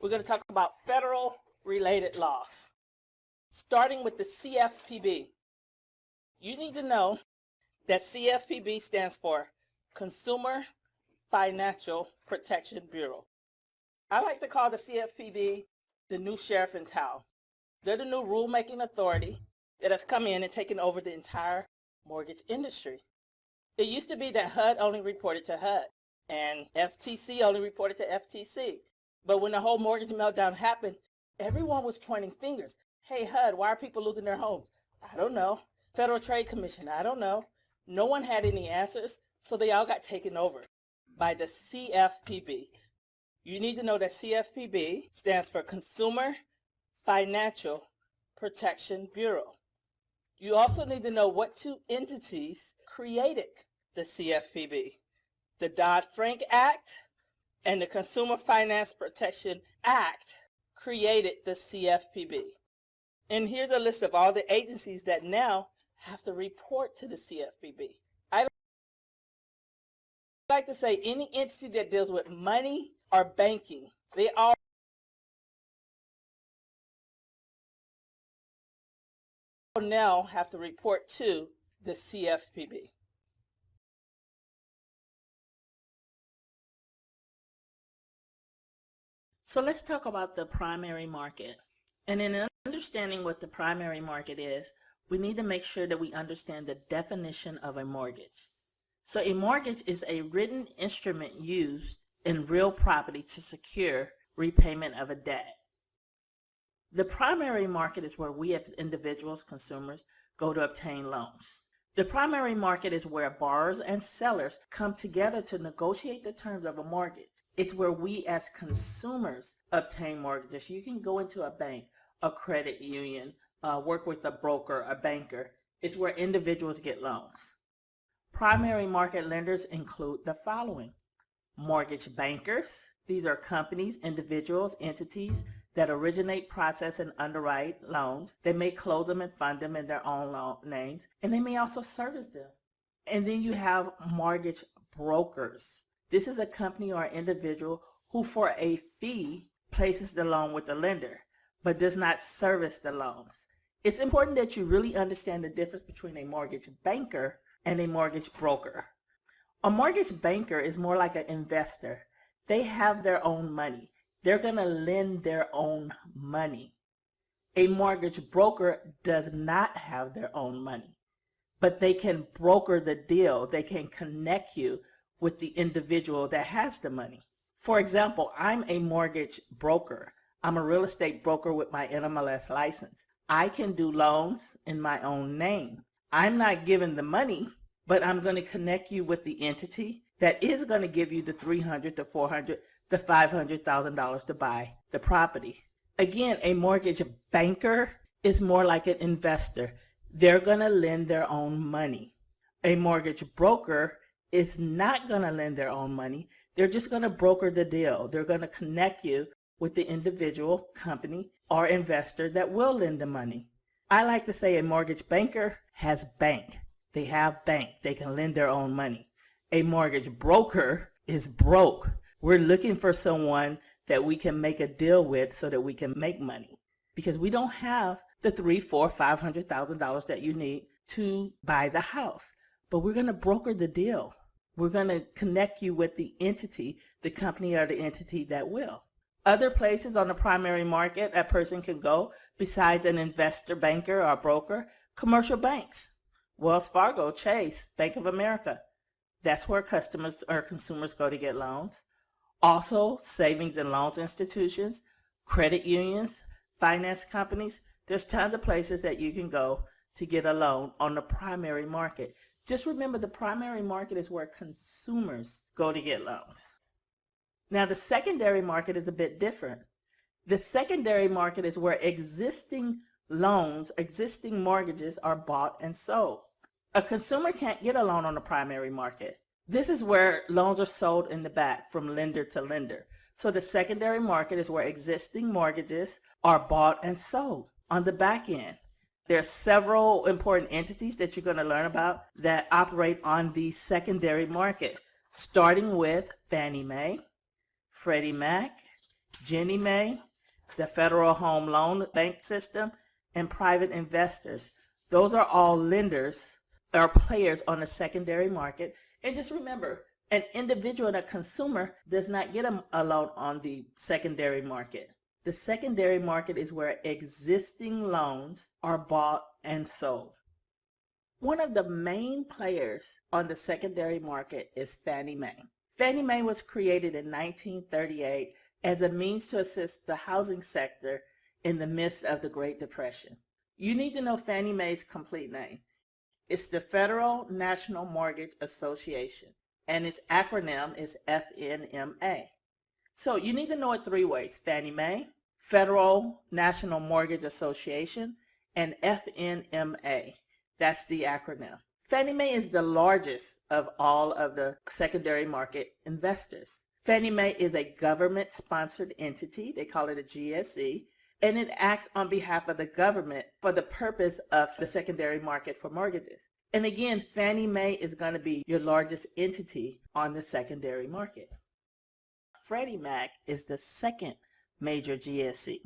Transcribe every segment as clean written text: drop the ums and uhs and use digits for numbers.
We're going to talk about federal related laws, starting with the CFPB. You need to know that CFPB stands for Consumer Financial Protection Bureau. I like to call the CFPB the new sheriff in town. They're the new rulemaking authority that has come in and taken over the entire mortgage industry. It used to be that HUD only reported to HUD and FTC only reported to FTC. But when the whole mortgage meltdown happened, everyone was pointing fingers. Hey, HUD, why are people losing their homes? I don't know. Federal Trade Commission, I don't know. No one had any answers, so they all got taken over by the CFPB. You need to know that CFPB stands for Consumer Financial Protection Bureau. You also need to know what two entities created the CFPB. The Dodd-Frank Act and the Consumer Finance Protection Act created the CFPB. And here's a list of all the agencies that now have to report to the CFPB. I like to say any entity that deals with money or banking, they all now have to report to the CFPB. So let's talk about the primary market. And in understanding what the primary market is, we need to make sure that we understand the definition of a mortgage. So a mortgage is a written instrument used in real property to secure repayment of a debt. The primary market is where we as individuals, consumers, go to obtain loans. The primary market is where borrowers and sellers come together to negotiate the terms of a mortgage. It's where we as consumers obtain mortgages. You can go into a bank, a credit union, work with a broker, a banker. It's where individuals get loans. Primary market lenders include the following: mortgage bankers. These are companies, individuals, entities that originate, process, and underwrite loans. They may close them and fund them in their own names, and they may also service them. And then you have mortgage brokers. This is a company or individual who for a fee places the loan with the lender, but does not service the loans. It's important that you really understand the difference between a mortgage banker and a mortgage broker. A mortgage banker is more like an investor. They have their own money. They're going to lend their own money. A mortgage broker does not have their own money, but they can broker the deal. They can connect you with the individual that has the money. For example, I'm a mortgage broker. I'm a real estate broker with my NMLS license. I can do loans in my own name. I'm not giving the money, but I'm going to connect you with the entity that is going to give you the $300,000 to $400,000 to $500,000 to buy the property. Again, a mortgage banker is more like an investor. They're going to lend their own money. A mortgage broker is not going to lend their own money. They're just going to broker the deal. They're going to connect you with the individual company or investor that will lend the money. I like to say a mortgage banker has bank. They have bank. They can lend their own money. A mortgage broker is broke. We're looking for someone that we can make a deal with so that we can make money, because we don't have the $300,000, $400,000, $500,000 that you need to buy the house. But we're going to broker the deal. We're going to connect you with the entity, the company or the entity that will. Other places on the primary market a person can go besides an investor, banker, or broker: commercial banks, Wells Fargo, Chase, Bank of America. That's where customers or consumers go to get loans. Also, savings and loans institutions, credit unions, finance companies. There's tons of places that you can go to get a loan on the primary market. Just remember, the primary market is where consumers go to get loans. Now, the secondary market is a bit different. The secondary market is where existing loans, existing mortgages are bought and sold. A consumer can't get a loan on the primary market. This is where loans are sold in the back from lender to lender. So the secondary market is where existing mortgages are bought and sold on the back end. There are several important entities that you're going to learn about that operate on the secondary market, starting with Fannie Mae, Freddie Mac, Ginnie Mae, the Federal Home Loan Bank System, and private investors. Those are all lenders or players on the secondary market. And just remember, an individual and a consumer does not get a loan on the secondary market. The secondary market is where existing loans are bought and sold. One of the main players on the secondary market is Fannie Mae. Fannie Mae was created in 1938 as a means to assist the housing sector in the midst of the Great Depression. You need to know Fannie Mae's complete name. It's the Federal National Mortgage Association, and its acronym is FNMA. So you need to know it three ways: Fannie Mae, Federal National Mortgage Association, and FNMA. That's the acronym. Fannie Mae is the largest of all of the secondary market investors. Fannie Mae is a government-sponsored entity. They call it a GSE, and it acts on behalf of the government for the purpose of the secondary market for mortgages. And again, Fannie Mae is going to be your largest entity on the secondary market. Freddie Mac is the second major GSE.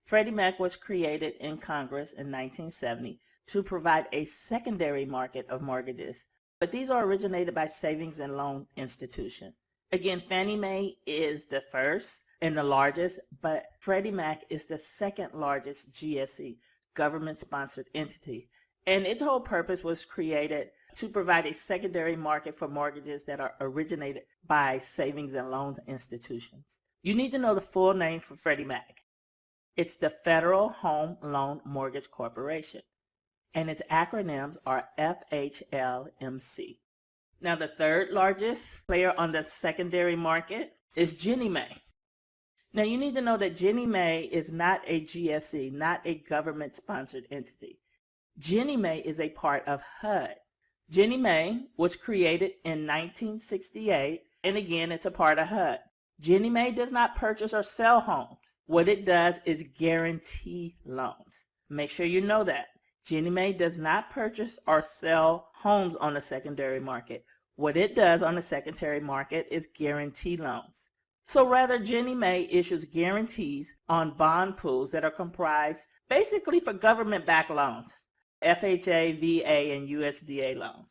Freddie Mac was created in Congress in 1970 to provide a secondary market of mortgages, but these are originated by savings and loan institutions. Again, Fannie Mae is the first and the largest, but Freddie Mac is the second largest GSE, government-sponsored entity. And its whole purpose was created to provide a secondary market for mortgages that are originated by savings and loan institutions. You need to know the full name for Freddie Mac. It's the Federal Home Loan Mortgage Corporation, and its acronyms are FHLMC. Now, the third largest player on the secondary market is Ginnie Mae. Now, you need to know that Ginnie Mae is not a GSE, not a government-sponsored entity. Ginnie Mae is a part of HUD. Ginnie Mae was created in 1968, and again, it's a part of HUD. Ginnie Mae does not purchase or sell homes. What it does is guarantee loans. Make sure you know that. Ginnie Mae does not purchase or sell homes on the secondary market. What it does on the secondary market is guarantee loans. So rather, Ginnie Mae issues guarantees on bond pools that are comprised basically for government-backed loans, FHA, VA, and USDA loans.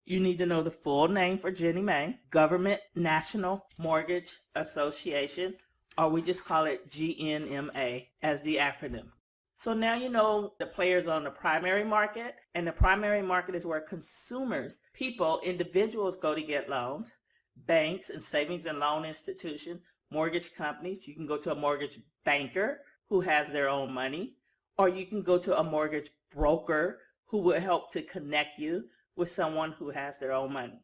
You need to know the full name for Ginnie Mae, Government National Mortgage Association, or we just call it GNMA as the acronym. So now you know the players on the primary market, and the primary market is where consumers, people, individuals go to get loans. Banks and savings and loan institutions, mortgage companies. You can go to a mortgage banker who has their own money, or you can go to a mortgage broker who will help to connect you with someone who has their own money.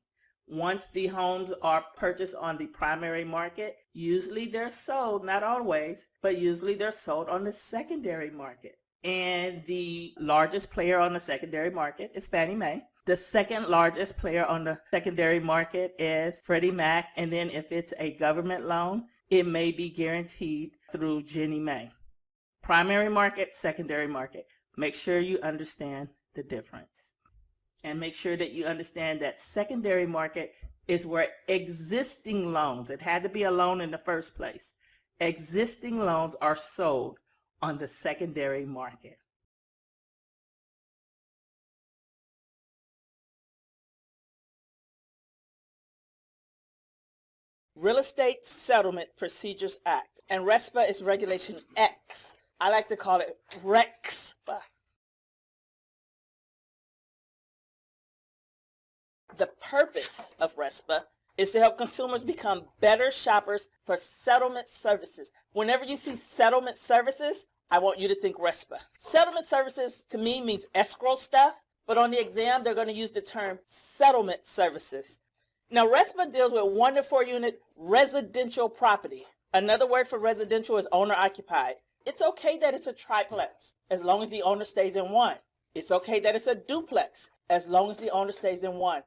Once the homes are purchased on the primary market, usually they're sold, not always, but usually they're sold on the secondary market. And the largest player on the secondary market is Fannie Mae. The second largest player on the secondary market is Freddie Mac. And then if it's a government loan, it may be guaranteed through Ginnie Mae. Primary market, secondary market. Make sure you understand the difference. And make sure that you understand that secondary market is where existing loans, it had to be a loan in the first place, existing loans are sold on the secondary market. Real Estate Settlement Procedures Act, and RESPA is Regulation X. I like to call it REXPA. The purpose of RESPA is to help consumers become better shoppers for settlement services. Whenever you see settlement services, I want you to think RESPA. Settlement services to me means escrow stuff, but on the exam they're going to use the term settlement services. Now RESPA deals with 1 to 4 unit residential property. Another word for residential is owner occupied. It's okay that it's a triplex as long as the owner stays in one. It's okay that it's a duplex as long as the owner stays in one.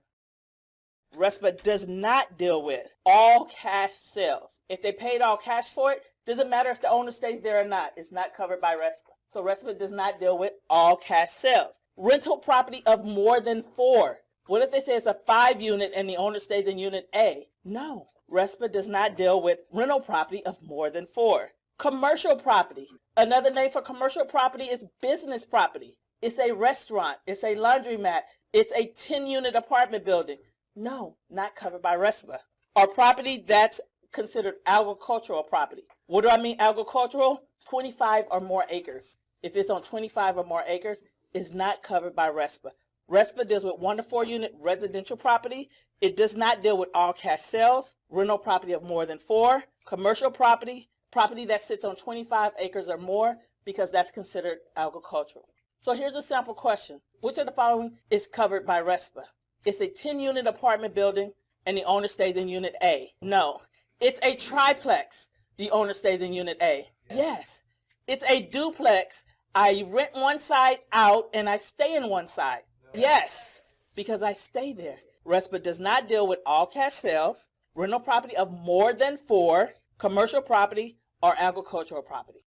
RESPA does not deal with all cash sales. If they paid all cash for it, doesn't matter if the owner stays there or not. It's not covered by RESPA. So RESPA does not deal with all cash sales. Rental property of more than 4. What if they say it's a 5 unit and the owner stays in unit A? No, RESPA does not deal with rental property of more than 4. Commercial property. Another name for commercial property is business property. It's a restaurant. It's a laundromat. It's a 10-unit apartment building. No, not covered by RESPA. Or property that's considered agricultural property. What do I mean agricultural? 25 or more acres. If it's on 25 or more acres, it's not covered by RESPA. RESPA deals with 1 to 4 unit residential property. It does not deal with all cash sales, rental property of more than 4, commercial property, property that sits on 25 acres or more, because that's considered agricultural. So here's a sample question. Which of the following is covered by RESPA? It's a 10-unit apartment building and the owner stays in unit A. No. It's a triplex. The owner stays in unit A. Yes. It's a duplex. I rent one side out and I stay in one side. Yes, because I stay there. RESPA does not deal with all cash sales, rental property of more than 4, commercial property, or agricultural property.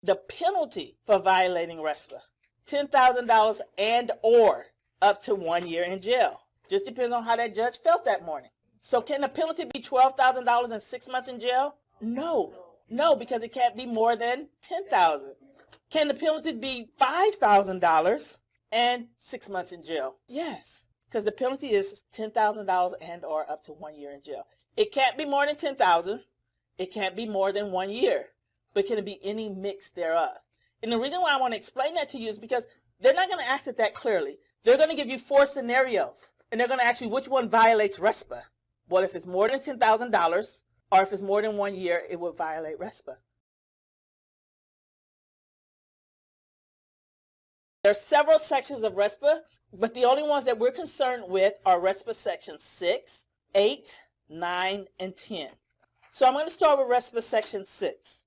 The penalty for violating RESPA, $10,000 and or up to 1 year in jail. Just depends on how that judge felt that morning. So can the penalty be $12,000 and 6 months in jail? No. No, because it can't be more than $10,000. Can the penalty be $5,000 and 6 months in jail? Yes, because the penalty is $10,000 and or up to 1 year in jail. It can't be more than $10,000. It can't be more than 1 year. But can it be any mix thereof? And the reason why I want to explain that to you is because they're not going to ask it that clearly. They're going to give you 4 scenarios, and they're going to ask you which one violates RESPA. Well, if it's more than $10,000, or if it's more than 1 year, it would violate RESPA. There are several sections of RESPA, but the only ones that we're concerned with are RESPA Section 6, 8, 9, and 10. So I'm going to start with RESPA Section 6.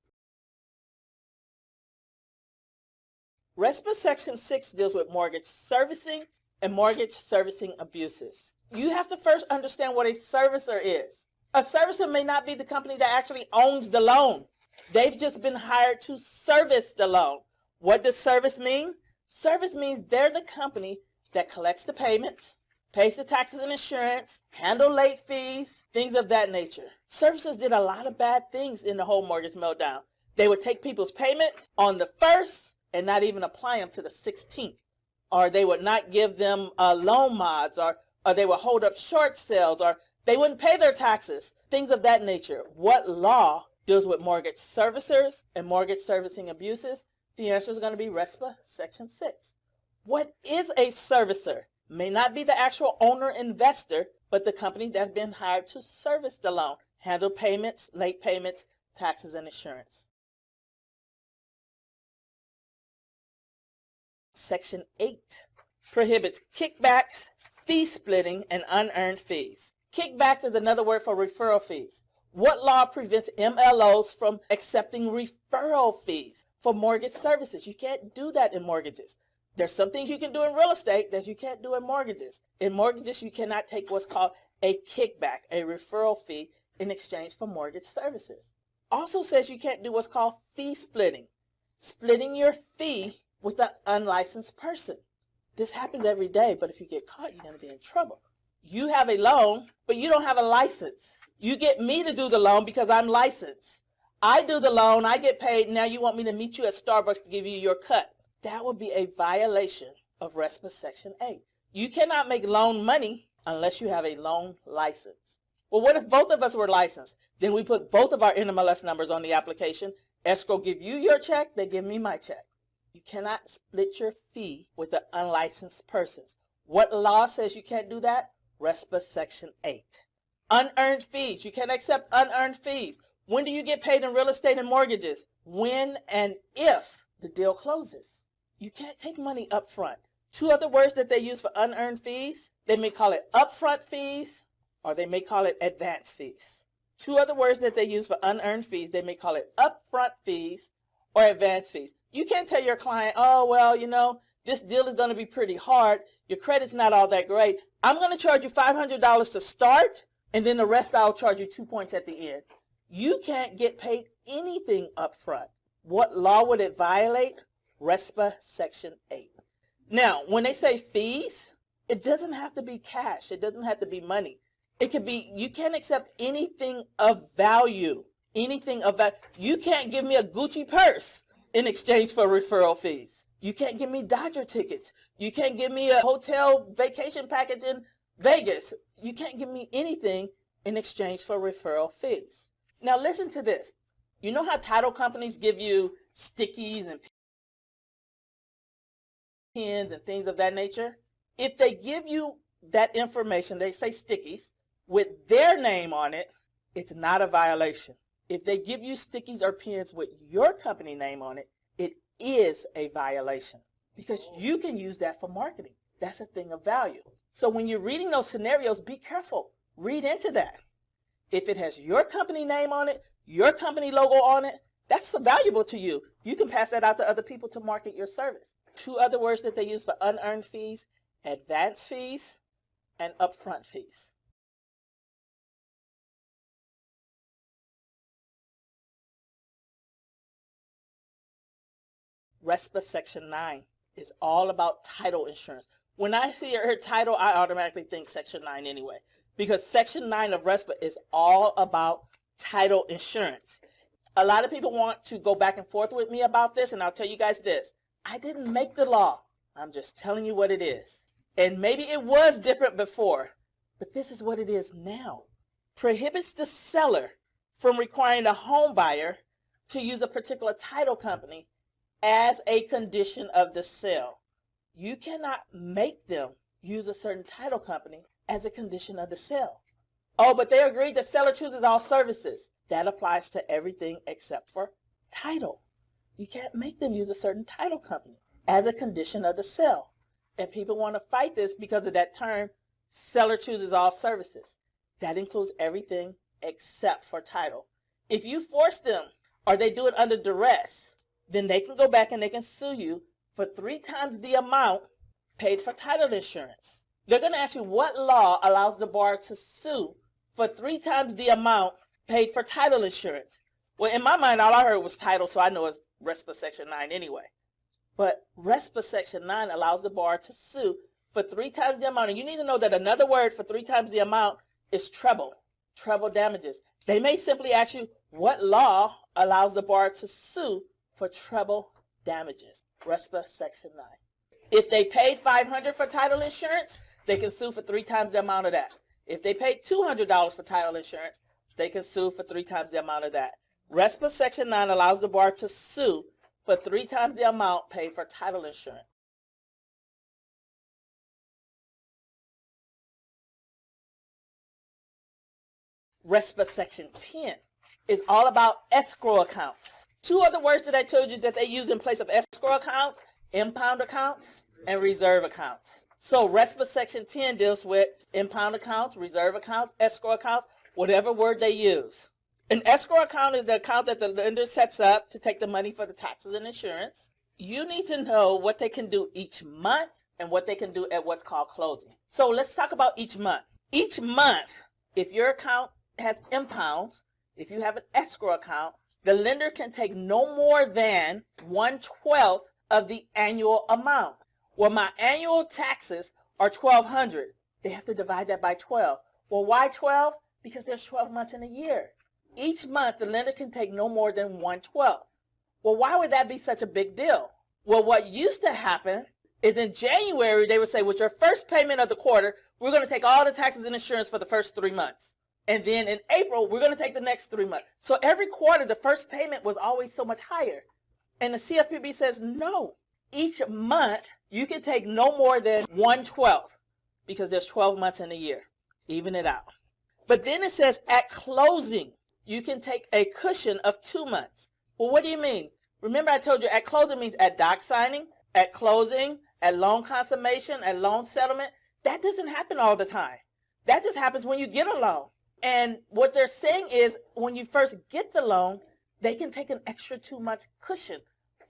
RESPA Section 6 deals with mortgage servicing and mortgage servicing abuses. You have to first understand what a servicer is. A servicer may not be the company that actually owns the loan. They've just been hired to service the loan. What does service mean? Service means they're the company that collects the payments, pays the taxes and insurance, handle late fees, things of that nature. Servicers did a lot of bad things in the whole mortgage meltdown. They would take people's payment on the 1st and not even apply them to the 16th. Or they would not give them loan mods, or they would hold up short sales, or they wouldn't pay their taxes, things of that nature. What law deals with mortgage servicers and mortgage servicing abuses? The answer is going to be RESPA Section 6. What is a servicer? May not be the actual owner investor, but the company that's been hired to service the loan, handle payments, late payments, taxes, and insurance. Section 8 prohibits kickbacks, fee splitting, and unearned fees. Kickbacks is another word for referral fees. What law prevents MLOs from accepting referral fees for mortgage services? You can't do that in mortgages. There's some things you can do in real estate that you can't do in mortgages. In mortgages, you cannot take what's called a kickback, a referral fee, in exchange for mortgage services. Also says you can't do what's called fee splitting, splitting your fee with an unlicensed person. This happens every day, but if you get caught, you're going to be in trouble. You have a loan, but you don't have a license. You get me to do the loan because I'm licensed. I do the loan, I get paid, now you want me to meet you at Starbucks to give you your cut. That would be a violation of RESPA Section 8. You cannot make loan money unless you have a loan license. Well, what if both of us were licensed? Then we put both of our NMLS numbers on the application. Escrow give you your check, they give me my check. You cannot split your fee with an unlicensed person. What law says you can't do that? RESPA Section 8. Unearned fees. You can't accept unearned fees. When do you get paid in real estate and mortgages? When and if the deal closes. You can't take money up front. 2 other words that they use for unearned fees, they may call it upfront fees or they may call it advance fees. 2 other words that they use for unearned fees, they may call it upfront fees or advance fees. You can't tell your client, oh, well, you know, this deal is going to be pretty hard. Your credit's not all that great. I'm going to charge you $500 to start, and then the rest I'll charge you 2 points at the end. You can't get paid anything up front. What law would it violate? RESPA Section 8. Now, when they say fees, It doesn't have to be cash. It doesn't have to be money. It could be, you can't accept anything of value. Anything of value. You can't give me a Gucci purse in exchange for referral fees. You can't give me Dodger tickets. You can't give me a hotel vacation package in Vegas. You can't give me anything in exchange for referral fees. Now listen to this. You know how title companies give you stickies and pins and things of that nature? If they give you that information, they say stickies, with their name on it, it's not a violation. If they give you stickies or pins with your company name on it, it is a violation because you can use that for marketing. That's a thing of value. So when you're reading those scenarios, be careful. Read into that. If it has your company name on it, your company logo on it, that's valuable to you. You can pass that out to other people to market your service. Two other words that they use for unearned fees: advance fees and upfront fees. RESPA Section 9 is all about title insurance. When I see her title, I automatically think Section 9 anyway, because Section 9 of RESPA is all about title insurance. A lot of people want to go back and forth with me about this, and I'll tell you guys this. I didn't make the law. I'm just telling you what it is. And maybe it was different before, but this is what it is now. Prohibits the seller from requiring a home buyer to use a particular title company as a condition of the sale. You cannot make them use a certain title company as a condition of the sale. Oh, but they agreed the seller chooses all services. That applies to everything except for title. You can't make them use a certain title company as a condition of the sale. And people want to fight this because of that term, seller chooses all services. That includes everything except for title. If you force them or they do it under duress, then they can go back and they can sue you for 3 times the amount paid for title insurance. They're going to ask you what law allows the borrower to sue for 3 times the amount paid for title insurance. Well, in my mind, all I heard was title, so I know it's RESPA Section 9 anyway. But RESPA Section 9 allows the borrower to sue for 3 times the amount. And you need to know that another word for 3 times the amount is treble damages. They may simply ask you what law allows the borrower to sue for treble damages. RESPA Section 9. If they paid $500 for title insurance, they can sue for 3 times the amount of that. If they paid $200 for title insurance, they can sue for 3 times the amount of that. RESPA Section 9 allows the borrower to sue for 3 times the amount paid for title insurance. RESPA Section 10 is all about escrow accounts. 2 other words that I told you that they use in place of escrow accounts: impound accounts and reserve accounts. So RESPA Section 10 deals with impound accounts, reserve accounts, escrow accounts, whatever word they use. An escrow account is the account that the lender sets up to take the money for the taxes and insurance. You need to know what they can do each month and what they can do at what's called closing. So let's talk about each month. Each month, if your account has impounds, if you have an escrow account, the lender can take no more than 1/12 of the annual amount. Well, my annual taxes are $1,200. They have to divide that by 12. Well, why 12? Because there's 12 months in a year. Each month, the lender can take no more than 1/12. Well, why would that be such a big deal? Well, what used to happen is in January, they would say, with your first payment of the quarter, we're going to take all the taxes and insurance for the first 3 months. And then in April, we're going to take the next 3 months. So every quarter, the first payment was always so much higher. And the CFPB says, no, each month you can take no more than 1/12 because there's 12 months in a year. Even it out. But then it says at closing, you can take a cushion of 2 months. Well, what do you mean? Remember I told you at closing means at doc signing, at closing, at loan consummation, at loan settlement. That doesn't happen all the time. That just happens when you get a loan. And what they're saying is when you first get the loan, they can take an extra 2 months cushion,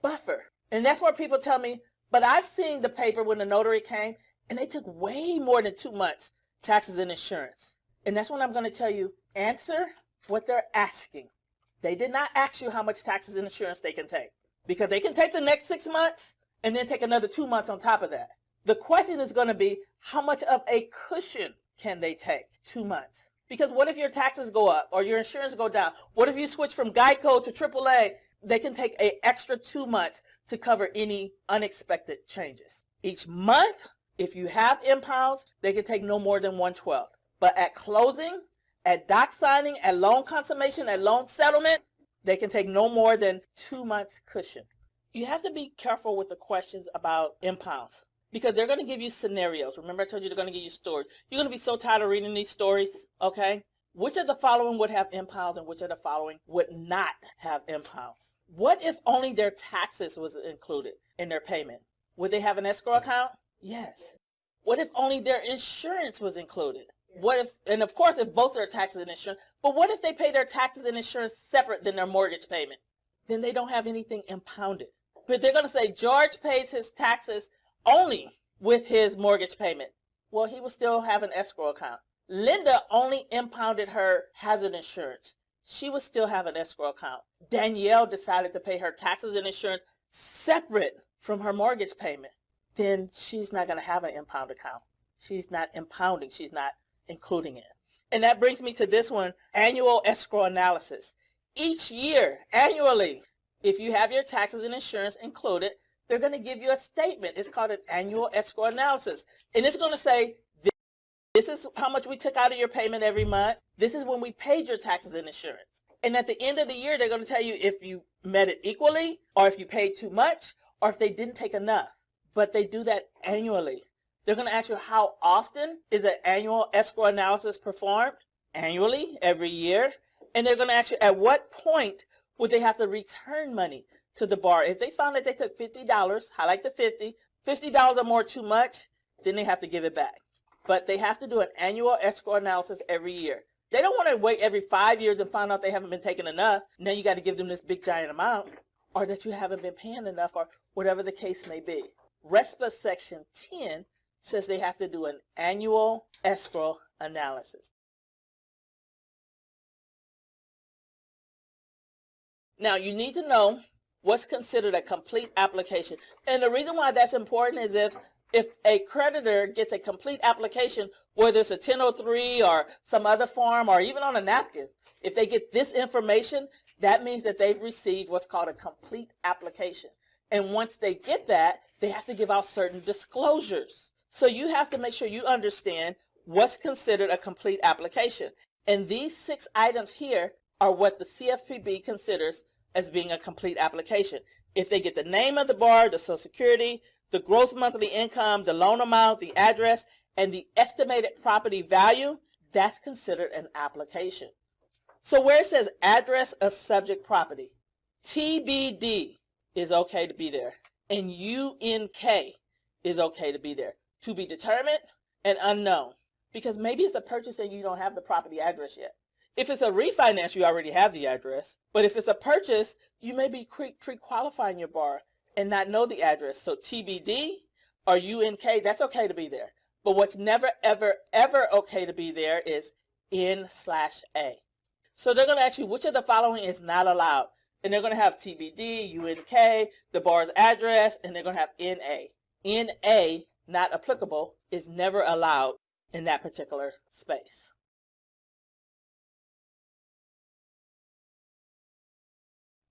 buffer. And that's where people tell me, but I've seen the paper when the notary came and they took way more than 2 months taxes and insurance. And that's when I'm going to tell you, answer what they're asking. They did not ask you how much taxes and insurance they can take because they can take the next 6 months and then take another 2 months on top of that. The question is going to be, how much of a cushion can they take? 2 months. Because what if your taxes go up or your insurance go down? What if you switch from Geico to AAA? They can take an extra 2 months to cover any unexpected changes. Each month, if you have impounds, they can take no more than 1/12. But at closing, at doc signing, at loan consummation, at loan settlement, they can take no more than 2 months cushion. You have to be careful with the questions about impounds because they're going to give you scenarios. Remember I told you they're going to give you stories. You're going to be so tired of reading these stories, okay? Which of the following would have impounds and which of the following would not have impounds? What if only their taxes was included in their payment? Would they have an escrow account? Yes. What if only their insurance was included? What if, and of course if both their taxes and insurance, but what if they pay their taxes and insurance separate than their mortgage payment? Then they don't have anything impounded. But they're going to say George pays his taxes only with his mortgage payment. Well, he will still have an escrow account. Linda only impounded her hazard insurance. She would still have an escrow account. Danielle decided to pay her taxes and insurance separate from her mortgage payment. Then she's not going to have an impound account. She's not impounding. She's not including it. And that brings me to this one, annual escrow analysis. Each year, annually, if you have your taxes and insurance included, they're going to give you a statement. It's called an annual escrow analysis. And it's going to say, this is how much we took out of your payment every month. This is when we paid your taxes and insurance. And at the end of the year, they're going to tell you if you met it equally, or if you paid too much, or if they didn't take enough. But they do that annually. They're going to ask you how often is an annual escrow analysis performed? Annually, every year. And they're going to ask you at what point would they have to return money to the borrower. If they found that they took $50, highlight the 50, $50 or more too much, then they have to give it back. But they have to do an annual escrow analysis every year. They don't want to wait every 5 years and find out they haven't been taking enough. Now you got to give them this big giant amount, or that you haven't been paying enough, or whatever the case may be. RESPA Section 10 says they have to do an annual escrow analysis. Now you need to know what's considered a complete application. And the reason why that's important is if a creditor gets a complete application, whether it's a 1003 or some other form or even on a napkin, if they get this information, that means that they've received what's called a complete application. And once they get that, they have to give out certain disclosures. So you have to make sure you understand what's considered a complete application. And these 6 items here are what the CFPB considers as being a complete application. If they get the name of the borrower, the Social Security, the gross monthly income, the loan amount, the address, and the estimated property value, that's considered an application. So where it says address of subject property, TBD is okay to be there, and UNK is okay to be there. To be determined and unknown, because maybe it's a purchase and you don't have the property address yet. If it's a refinance, you already have the address. But if it's a purchase, you may be pre-qualifying your borrower and not know the address. So TBD or UNK, that's okay to be there. But what's never, ever, ever okay to be there is N/A. So they're going to ask you which of the following is not allowed. And they're going to have TBD, UNK, the borrower's address, and they're going to have NA. NA, not applicable, is never allowed in that particular space.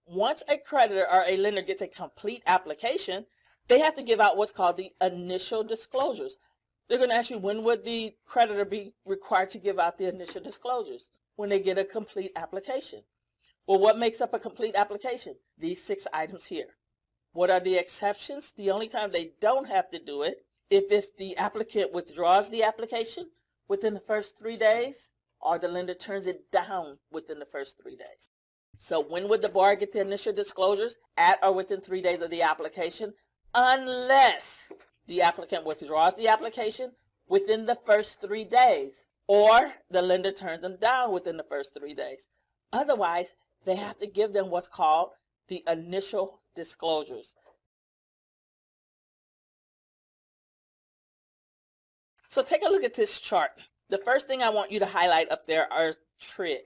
Once a creditor or a lender gets a complete application, they have to give out what's called the initial disclosures. They're going to ask you, when would the creditor be required to give out the initial disclosures? When they get a complete application. Well, what makes up a complete application? These 6 items here. What are the exceptions? The only time they don't have to do it if the applicant withdraws the application within the first 3 days, or the lender turns it down within the first 3 days. So when would the borrower get the initial disclosures? At or within 3 days of the application, unless the applicant withdraws the application within the first 3 days, or the lender turns them down within the first 3 days. Otherwise, they have to give them what's called the initial disclosures. So take a look at this chart. The first thing I want you to highlight up there are TRID.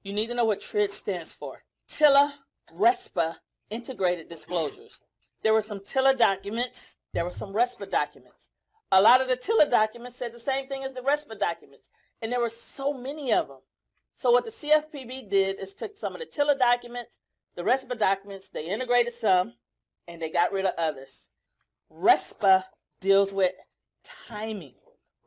You need to know what TRID stands for. TILA RESPA Integrated Disclosures. There were some TILA documents. There were some RESPA documents. A lot of the TILA documents said the same thing as the RESPA documents, and there were so many of them. So what the CFPB did is took some of the TILA documents, the RESPA documents, they integrated some, and they got rid of others. RESPA deals with timing.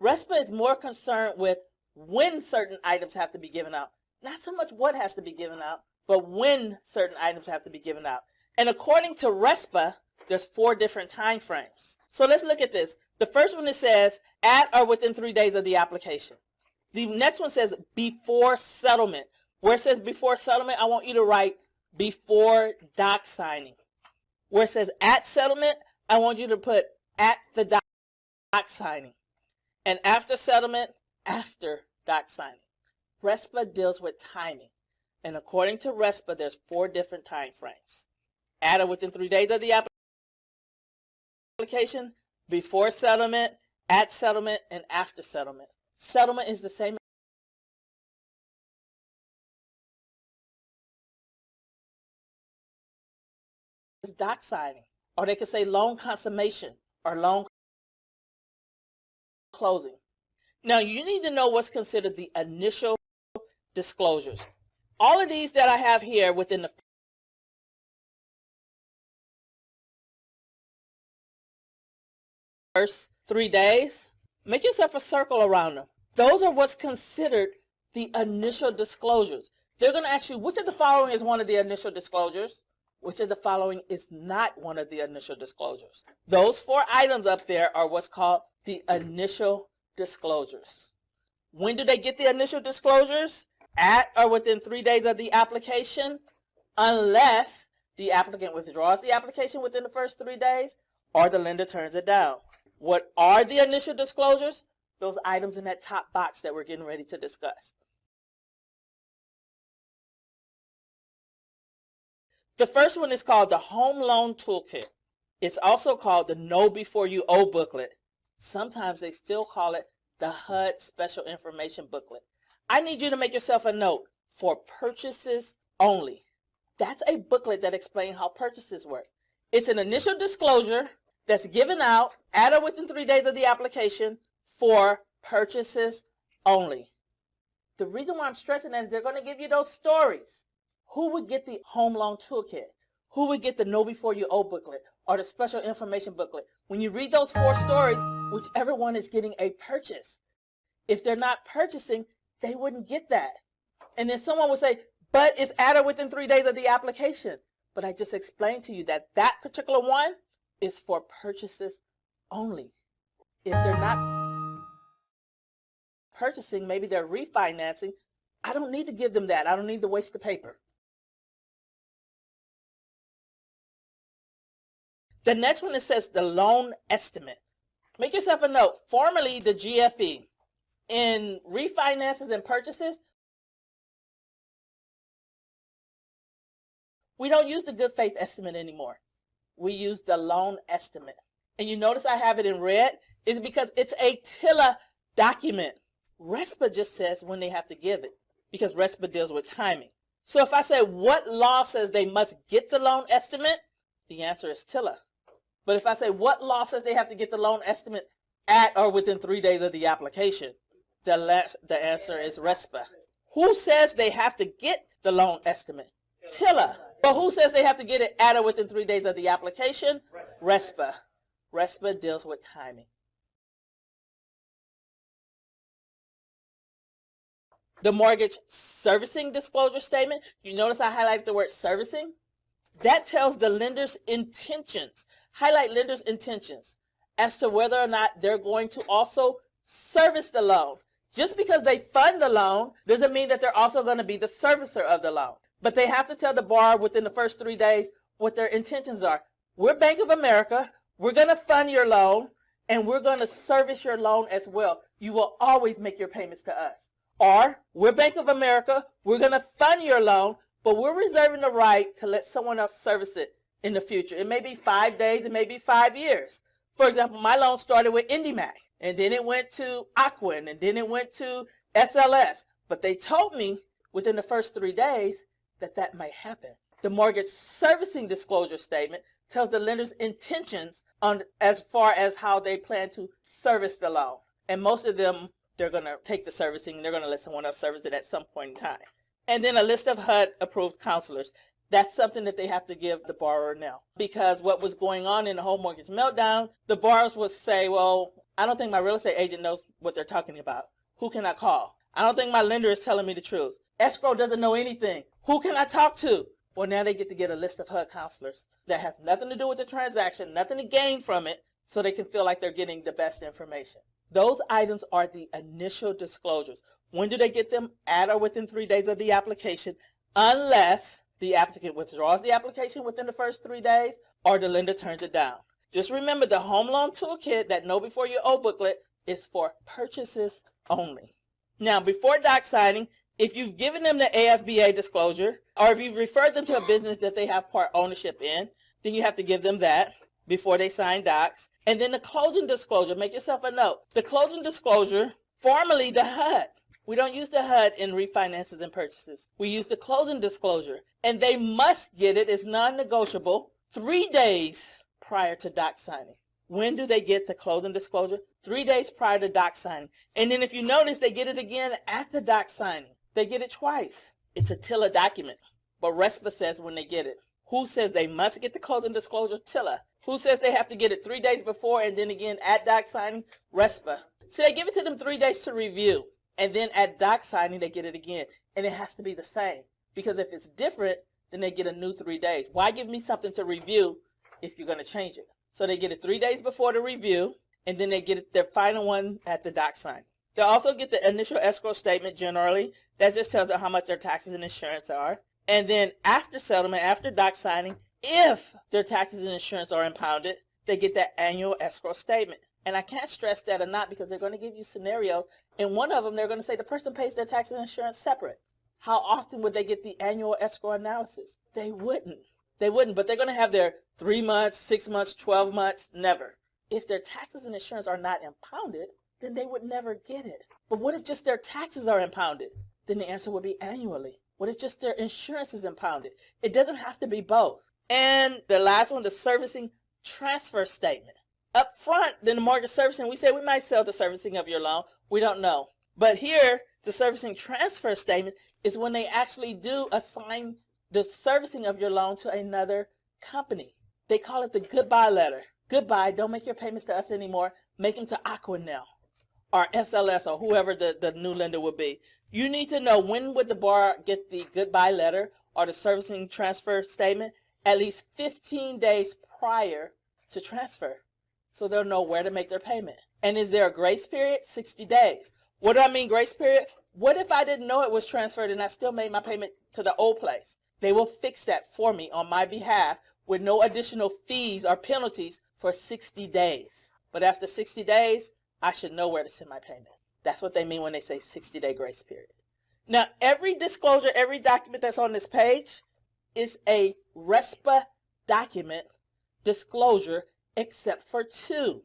RESPA is more concerned with when certain items have to be given out. Not so much what has to be given out, but when certain items have to be given out. And according to RESPA, there's 4 different time frames. So let's look at this. The first one, it says at or within 3 days of the application. The next one says before settlement. Where it says before settlement, I want you to write before doc signing. Where it says at settlement, I want you to put at the doc signing. And after settlement, after doc signing. RESPA deals with timing. And according to RESPA, there's 4 different time frames. At or within 3 days of the application, before settlement, at settlement, and after settlement. Settlement is the same as doc signing. Or they could say loan consummation or loan closing. Now you need to know what's considered the initial disclosures. All of these that I have here within the first 3 days, make yourself a circle around them. Those are what's considered the initial disclosures. They're going to ask you, which of the following is one of the initial disclosures? Which of the following is not one of the initial disclosures? Those 4 items up there are what's called the initial disclosures. When do they get the initial disclosures? At or within 3 days of the application, unless the applicant withdraws the application within the first 3 days or the lender turns it down. What are the initial disclosures? Those items in that top box that we're getting ready to discuss. The first one is called the Home Loan Toolkit. It's also called the Know Before You Owe booklet. Sometimes they still call it the HUD Special Information Booklet. I need you to make yourself a note for purchases only. That's a booklet that explains how purchases work. It's an initial disclosure that's given out at or within 3 days of the application for purchases only. The reason why I'm stressing that is they're going to give you those stories. Who would get the Home Loan Toolkit? Who would get the Know Before You Owe booklet or the Special Information Booklet? When you read those 4 stories, whichever one is getting a purchase. If they're not purchasing, they wouldn't get that. And then someone would say, but it's at or within 3 days of the application. But I just explained to you that that particular one is for purchases only. If they're not purchasing, maybe they're refinancing, I don't need to give them that. I don't need to waste the paper. The next one, it says the loan estimate. Make yourself a note. Formerly the GFE. In refinances and purchases, we don't use the good faith estimate anymore. We use the loan estimate. And you notice I have it in red is because it's a TILA document. RESPA just says when they have to give it because RESPA deals with timing. So if I say what law says they must get the loan estimate, the answer is TILA. But if I say what law says they have to get the loan estimate at or within 3 days of the application, the answer is RESPA. Who says they have to get the loan estimate? TILA. But who says they have to get it at or within 3 days of the application? RESPA. RESPA deals with timing. The mortgage servicing disclosure statement, you notice I highlighted the word servicing? That tells the lender's intentions. Highlight lender's intentions as to whether or not they're going to also service the loan. Just because they fund the loan doesn't mean that they're also going to be the servicer of the loan. But they have to tell the borrower within the first 3 days what their intentions are. We're Bank of America. We're going to fund your loan, and we're going to service your loan as well. You will always make your payments to us. Or, we're Bank of America. We're going to fund your loan, but we're reserving the right to let someone else service it in the future. It may be 5 days. It may be 5 years. For example, my loan started with IndyMac, and then it went to Ocwen, and then it went to SLS. But they told me within the first 3 days that that might happen. The mortgage servicing disclosure statement tells the lender's intentions on as far as how they plan to service the loan. And most of them, they're going to take the servicing and they're going to let someone else service it at some point in time. And then a list of HUD approved counselors. That's something that they have to give the borrower now. Because what was going on in the home mortgage meltdown, the borrowers would say, well, I don't think my real estate agent knows what they're talking about. Who can I call? I don't think my lender is telling me the truth. Escrow doesn't know anything. Who can I talk to? Well, now they get to get a list of HUD counselors that has nothing to do with the transaction, nothing to gain from it, so they can feel like they're getting the best information. Those items are the initial disclosures. When do they get them? At or within 3 days of the application, unless the applicant withdraws the application within the first 3 days or the lender turns it down. Just remember, the Home Loan Toolkit, that Know Before You Owe booklet, is for purchases only. Now, before doc signing, if you've given them the AFBA disclosure, or if you've referred them to a business that they have part ownership in, then you have to give them that before they sign docs. And then the closing disclosure, make yourself a note. The closing disclosure, formerly the HUD. We don't use the HUD in refinances and purchases. We use the closing disclosure. And they must get it, it's non-negotiable, 3 days prior to doc signing. When do they get the closing disclosure? 3 days prior to doc signing. And then if you notice, they get it again at the doc signing. They get it twice. It's a TILA document. But RESPA says when they get it. Who says they must get the closing disclosure? TILA. Who says they have to get it 3 days before and then again at doc signing? RESPA. So they give it to them 3 days to review. And then at doc signing, they get it again. And it has to be the same. Because if it's different, then they get a new 3 days. Why give me something to review if you're going to change it? So they get it 3 days before the review, and then they get it, their final one at the doc signing. They'll also get the initial escrow statement generally. That just tells them how much their taxes and insurance are. And then after settlement, after doc signing, if their taxes and insurance are impounded, they get that annual escrow statement. And I can't stress that enough because they're going to give you scenarios. In one of them, they're going to say the person pays their taxes and insurance separate. How often would they get the annual escrow analysis? They wouldn't. They wouldn't, but they're going to have their 3 months, 6 months, 12 months, never. If their taxes and insurance are not impounded, then they would never get it. But what if just their taxes are impounded? Then the answer would be annually. What if just their insurance is impounded? It doesn't have to be both. And the last one, the servicing transfer statement. Up front, then the mortgage servicing, we say we might sell the servicing of your loan. We don't know. But here, the servicing transfer statement is when they actually do assign the servicing of your loan to another company. They call it the goodbye letter. Goodbye, don't make your payments to us anymore. Make them to Aquanel or SLS or whoever the new lender will be. You need to know when would the borrower get the goodbye letter or the servicing transfer statement at least 15 days prior to transfer. So they'll know where to make their payment. And is there a grace period? 60 days. What do I mean grace period? What if I didn't know it was transferred and I still made my payment to the old place? They will fix that for me on my behalf with no additional fees or penalties for 60 days. But after 60 days, I should know where to send my payment. That's what they mean when they say 60-day grace period. Now, every disclosure, every document that's on this page is a RESPA document disclosure except for two.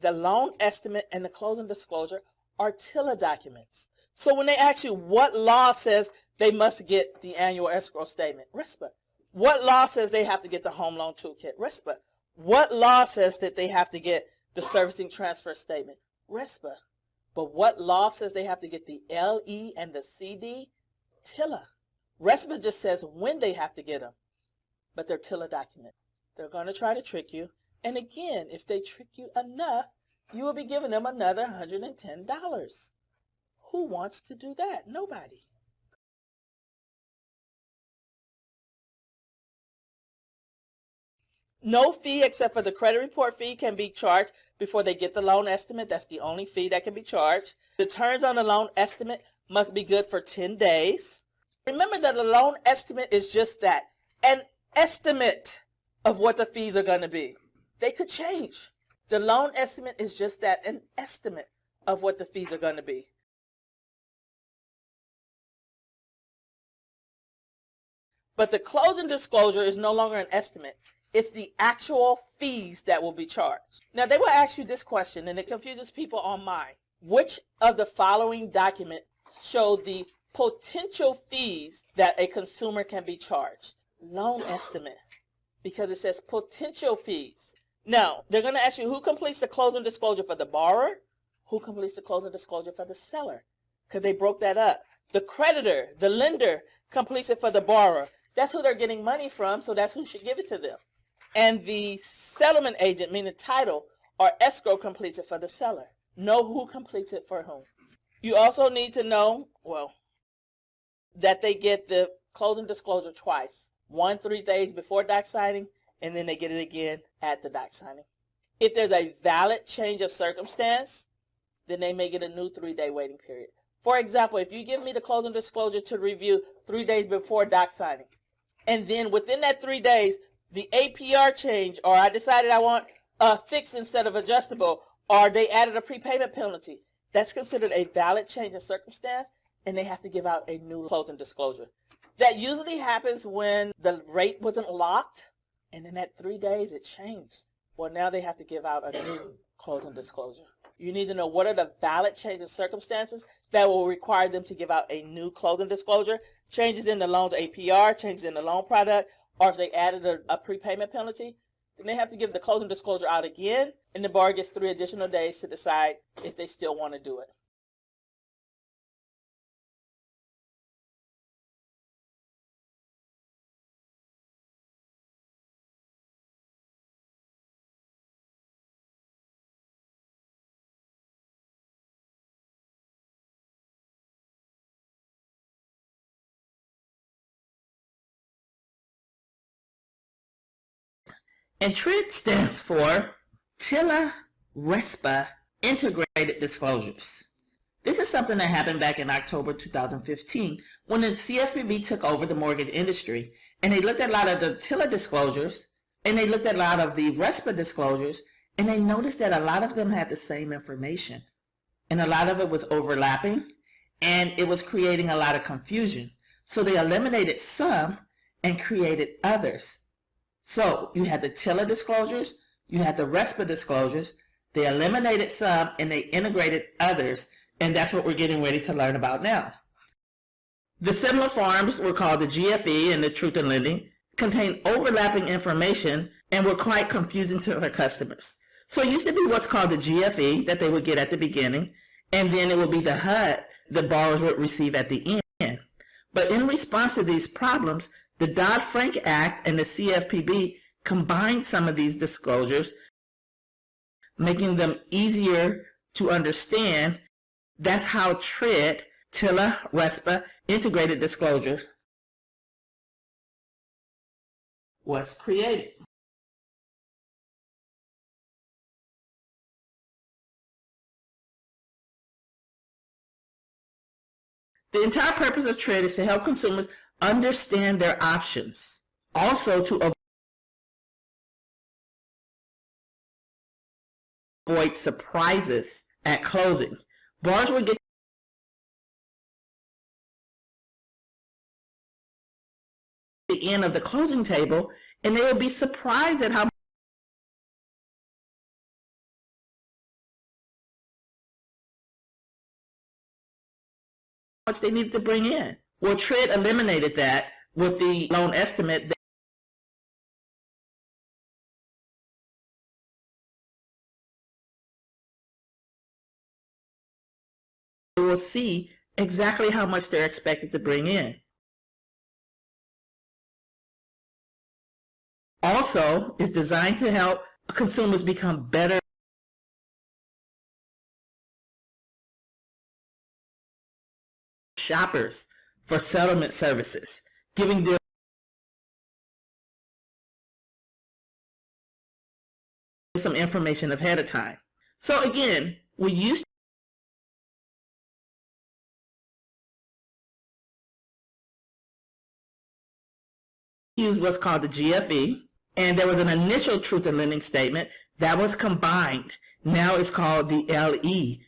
The loan estimate and the closing disclosure are TILA documents. So when they ask you what law says they must get the annual escrow statement, RESPA. What law says they have to get the home loan toolkit, RESPA. What law says that they have to get the servicing transfer statement, RESPA. But what law says they have to get the LE and the CD, TILA. RESPA just says when they have to get them, but they're TILA documents. They're going to try to trick you. And again, if they trick you enough, you will be giving them another $110. Who wants to do that? Nobody. No fee except for the credit report fee can be charged before they get the loan estimate. That's the only fee that can be charged. The terms on the loan estimate must be good for 10 days. Remember that the loan estimate is just that, an estimate of what the fees are going to be. They could change. The loan estimate is just that, an estimate of what the fees are going to be. But the closing disclosure is no longer an estimate. It's the actual fees that will be charged. Now, they will ask you this question, and it confuses people on mine. Which of the following documents show the potential fees that a consumer can be charged? Loan estimate. because it says potential fees. Now, they're going to ask you who completes the closing disclosure for the borrower, who completes the closing disclosure for the seller, because they broke that up. The creditor, the lender, completes it for the borrower. That's who they're getting money from, so that's who should give it to them. And the settlement agent, meaning title or escrow, completes it for the seller. Know who completes it for whom. You also need to know, that they get the closing disclosure twice. One 3 days before doc signing, and then they get it again at the doc signing. If there's a valid change of circumstance, then they may get a new 3-day waiting period. For example, if you give me the closing disclosure to review 3 days before doc signing, and then within that 3 days, the APR change, or I decided I want a fixed instead of adjustable, or they added a prepayment penalty, that's considered a valid change of circumstance, and they have to give out a new closing disclosure. That usually happens when the rate wasn't locked, and in that 3 days it changed. Well, now they have to give out a new closing disclosure. You need to know what are the valid changes circumstances that will require them to give out a new closing disclosure. Changes in the loan's APR, changes in the loan product, or if they added a prepayment penalty, then they have to give the closing disclosure out again, and the borrower gets 3 additional days to decide if they still want to do it. And TRID stands for TILA RESPA Integrated Disclosures. This is something that happened back in October 2015 when the CFPB took over the mortgage industry, and they looked at a lot of the TILA disclosures, and they looked at a lot of the RESPA disclosures, and they noticed that a lot of them had the same information, and a lot of it was overlapping, and it was creating a lot of confusion. So they eliminated some and created others. So you had the TILA disclosures, you had the RESPA disclosures, they eliminated some and they integrated others, and that's what we're getting ready to learn about now. The similar forms were called the GFE and the Truth in Lending, contain overlapping information and were quite confusing to our customers. So it used to be what's called the GFE that they would get at the beginning, and then it would be the HUD the borrowers would receive at the end. But in response to these problems, the Dodd-Frank Act and the CFPB combined some of these disclosures, making them easier to understand. That's how TRID, TILA RESPA Integrated Disclosures, was created. The entire purpose of TRID is to help consumers understand their options, also to avoid surprises at closing. Borrowers will get the end of the closing table, and they will be surprised at how much they needed to bring in. Well, TRID eliminated that with the loan estimate. They will see exactly how much they're expected to bring in. Also, is designed to help consumers become better shoppers for settlement services, giving them some information ahead of time. So again, we used to use what's called the GFE, and there was an initial truth in lending statement that was combined. Now it's called the LE,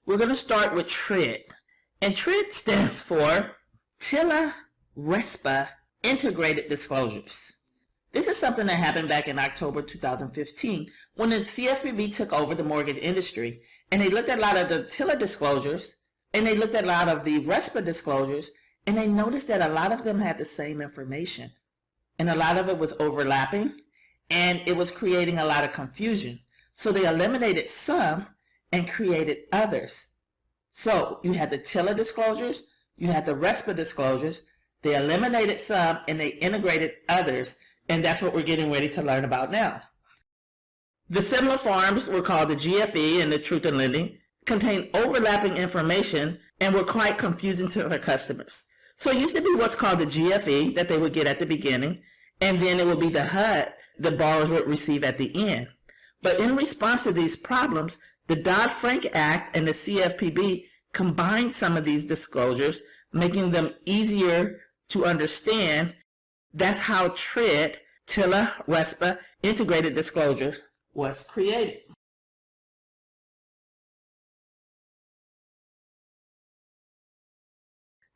we're going to start with TRID. And TRID stands for TILA RESPA Integrated Disclosures. This is something that happened back in October 2015 when the CFPB took over the mortgage industry, and they looked at a lot of the TILA disclosures and they looked at a lot of the RESPA disclosures, and they noticed that a lot of them had the same information and a lot of it was overlapping and it was creating a lot of confusion. So they eliminated some and created others. So you had the TILA disclosures, you had the RESPA disclosures, they eliminated some and they integrated others. And that's what we're getting ready to learn about now. The similar forms were called the GFE and the Truth in Lending, contain overlapping information and were quite confusing to our customers. So it used to be what's called the GFE that they would get at the beginning, and then it would be the HUD the borrowers would receive at the end. But in response to these problems, the Dodd-Frank Act and the CFPB combined some of these disclosures, making them easier to understand. That's how TRID, TILA RESPA Integrated Disclosure, was created.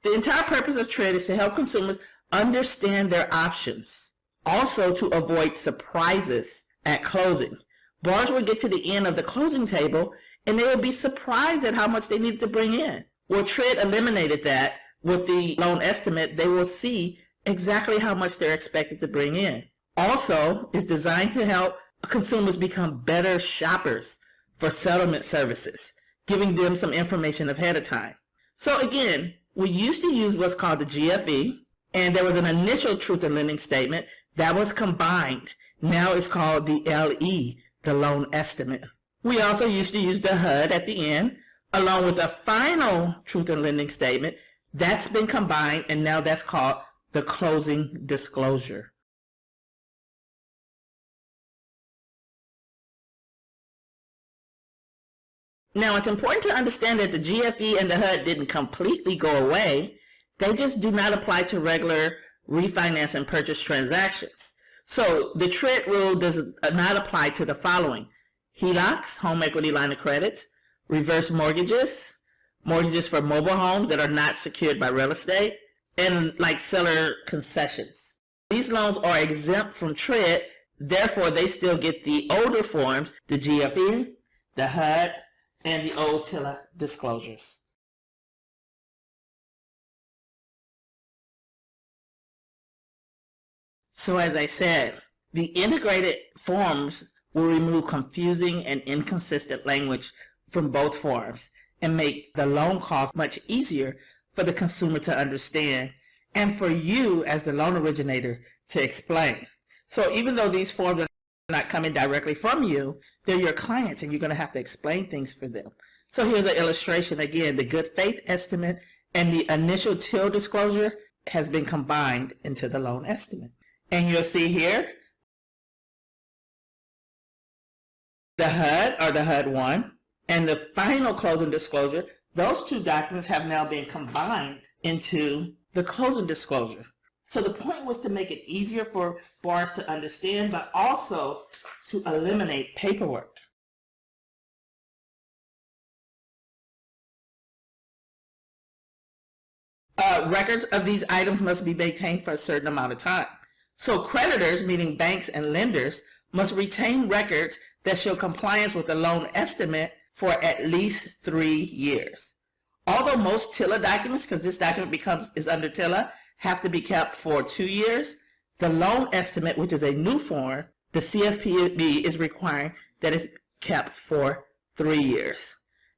The entire purpose of TRID is to help consumers understand their options, also to avoid surprises at closing. Borrowers would get to the end of the closing table and they would be surprised at how much they needed to bring in. Well, TRID eliminated that. With the loan estimate, they will see exactly how much they're expected to bring in. Also, it's designed to help consumers become better shoppers for settlement services, giving them some information ahead of time. So again, we used to use what's called the GFE, and there was an initial Truth in Lending statement that was combined. Now it's called the LE, the loan estimate. We also used to use the HUD at the end, along with the final Truth in Lending statement. That's been combined, and now that's called the closing disclosure. Now, it's important to understand that the GFE and the HUD didn't completely go away. They just do not apply to regular refinance and purchase transactions. So the TRID rule does not apply to the following: HELOCs, home equity line of credits, reverse mortgages, mortgages for mobile homes that are not secured by real estate, and like seller concessions. These loans are exempt from TRID, therefore they still get the older forms, the GFE, the HUD, and the old TILA disclosures. So as I said, the integrated forms will remove confusing and inconsistent language from both forms and make the loan cost much easier for the consumer to understand and for you as the loan originator to explain. So even though these forms are not coming directly from you, they're your clients and you're going to have to explain things for them. So here's an illustration. Again, the good faith estimate and the initial TIL disclosure has been combined into the loan estimate. And you'll see here the HUD, or the HUD 1, and the final closing disclosure. Those two documents have now been combined into the closing disclosure. So the point was to make it easier for borrowers to understand, but also to eliminate paperwork. Records of these items must be maintained for a certain amount of time. So creditors, meaning banks and lenders, must retain records that show compliance with the loan estimate for at least 3 years. Although most TILA documents, because this document is under TILA, have to be kept for 2 years, the loan estimate, which is a new form, the CFPB is requiring that it's kept for 3 years.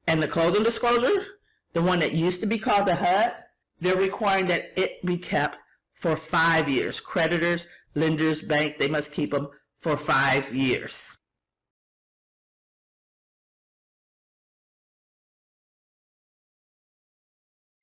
And the closing disclosure, the one that used to be called the HUD, they're requiring that it be kept for 5 years. Creditors, lenders, banks, they must keep them for 5 years.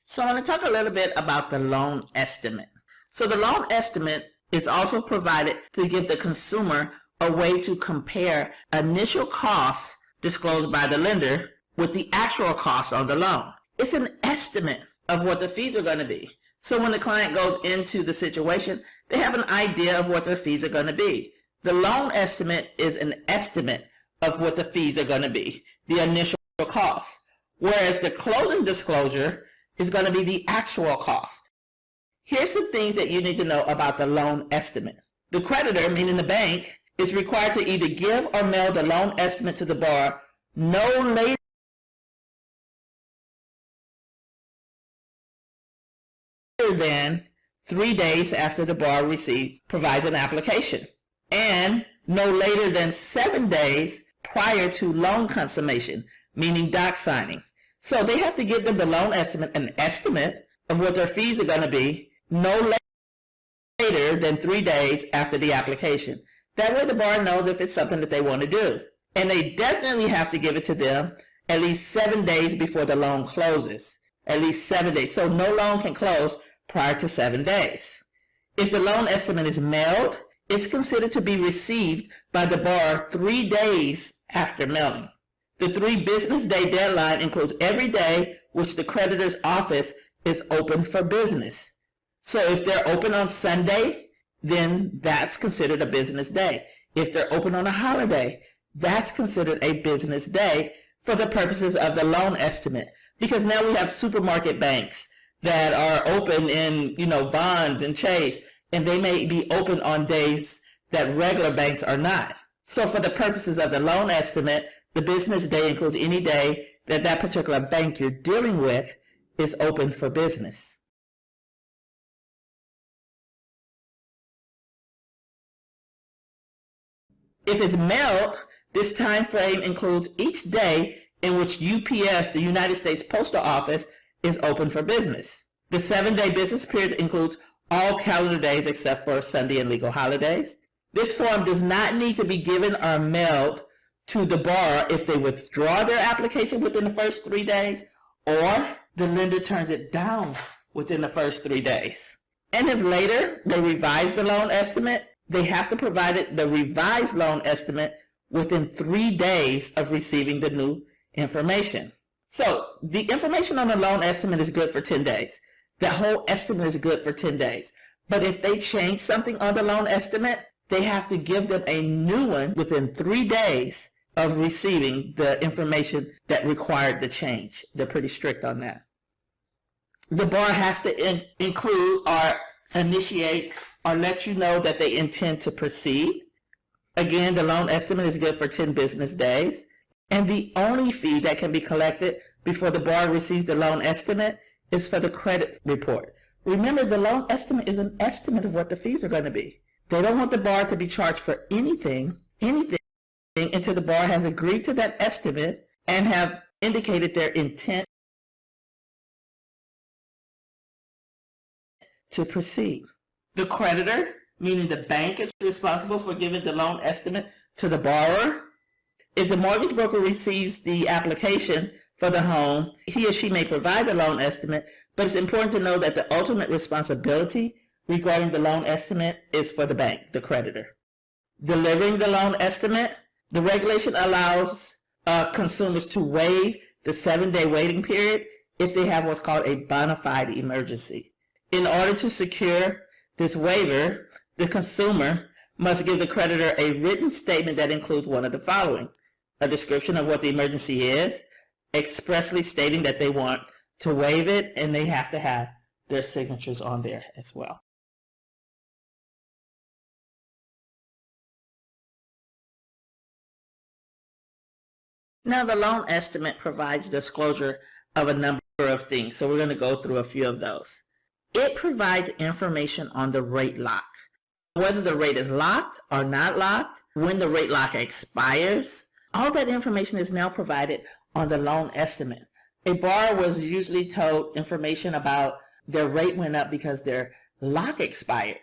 So I want to talk a little bit about the loan estimate. So the loan estimate is also provided to give the consumer a way to compare initial costs disclosed by the lender with the actual cost on the loan. It's an estimate of what the fees are going to be. So when the client goes into the situation, they have an idea of what their fees are going to be. The loan estimate is an estimate of what the fees are going to be, the initial cost. whereas the closing disclosure is going to be the actual cost. Here's some things that you need to know about the loan estimate. The creditor, meaning the bank, is required to either give or mail the loan estimate to the borrower no later than 3 days after the borrower provides an application, and no later than 7 days prior to loan consummation, meaning doc signing. So they have to give them the loan estimate, an estimate of what their fees are going to be, no later than 3 days after the application. That way the borrower knows if it's something that they want to do. And they definitely have to give it to them at least 7 days before the loan closes. At least 7 days. So no loan can close prior to 7 days. If the loan estimate is mailed, it's considered to be received by the borrower 3 days after mailing. The 3 business day deadline includes every day which the creditor's office is open for business. So if they're open on Sunday, then that's considered a business day. If they're open on a holiday, that's considered a business day for the purposes of the loan estimate. Because now we have supermarket banks that are open in, Vons and Chase, and they may be open on days that regular banks are not. So for the purposes of the loan estimate, the business day includes any day that that particular bank you're dealing with is open for business. If it's mailed, this time frame includes each day in which UPS, the United States Postal Office, is open for business. The 7-day business period includes all calendar days except for Sunday and legal holidays. This form does not need to be given or mailed to the borrower if they withdraw their application within the first 3 days or the lender turns it down within the first 3 days. And if later they revise the loan estimate, they have to provide the revised loan estimate within 3 days of receiving the new information. So the information on the loan estimate is good for 10 days. The whole estimate is good for 10 days. But if they change something on the loan estimate, they have to give them a new one within 3 days of receiving the information that required the change. They're pretty strict on that. The borrower has to include or initiate or let you know that they intend to proceed. Again, the loan estimate is good for 10 business days. And the only fee that can be collected before the borrower receives the loan estimate is for the credit report. Remember, the loan estimate is an estimate of what the fees are going to be. They don't want the borrower to be charged for anything until the borrower has agreed to that estimate and have indicated their intent to proceed. The creditor, meaning the bank, is responsible for giving the loan estimate to the borrower. If the mortgage broker receives the application for the home, he or she may provide the loan estimate, but it's important to know that the ultimate responsibility regarding the loan estimate is for the bank, the creditor. Delivering the loan estimate, the regulation allows consumers to waive the 7-day waiting period if they have what's called a bona fide emergency. In order to secure this waiver, the consumer must give the creditor a written statement that includes one of the following: a description of what the emergency is, expressly stating that they want to waive it, and they have to have their signatures on there as well. Now, the loan estimate provides disclosure of a number of things, so we're going to go through a few of those. It provides information on the rate lock, whether the rate is locked or not locked, when the rate lock expires. All that information is now provided on the loan estimate. A borrower was usually told information about their rate went up because their lock expired,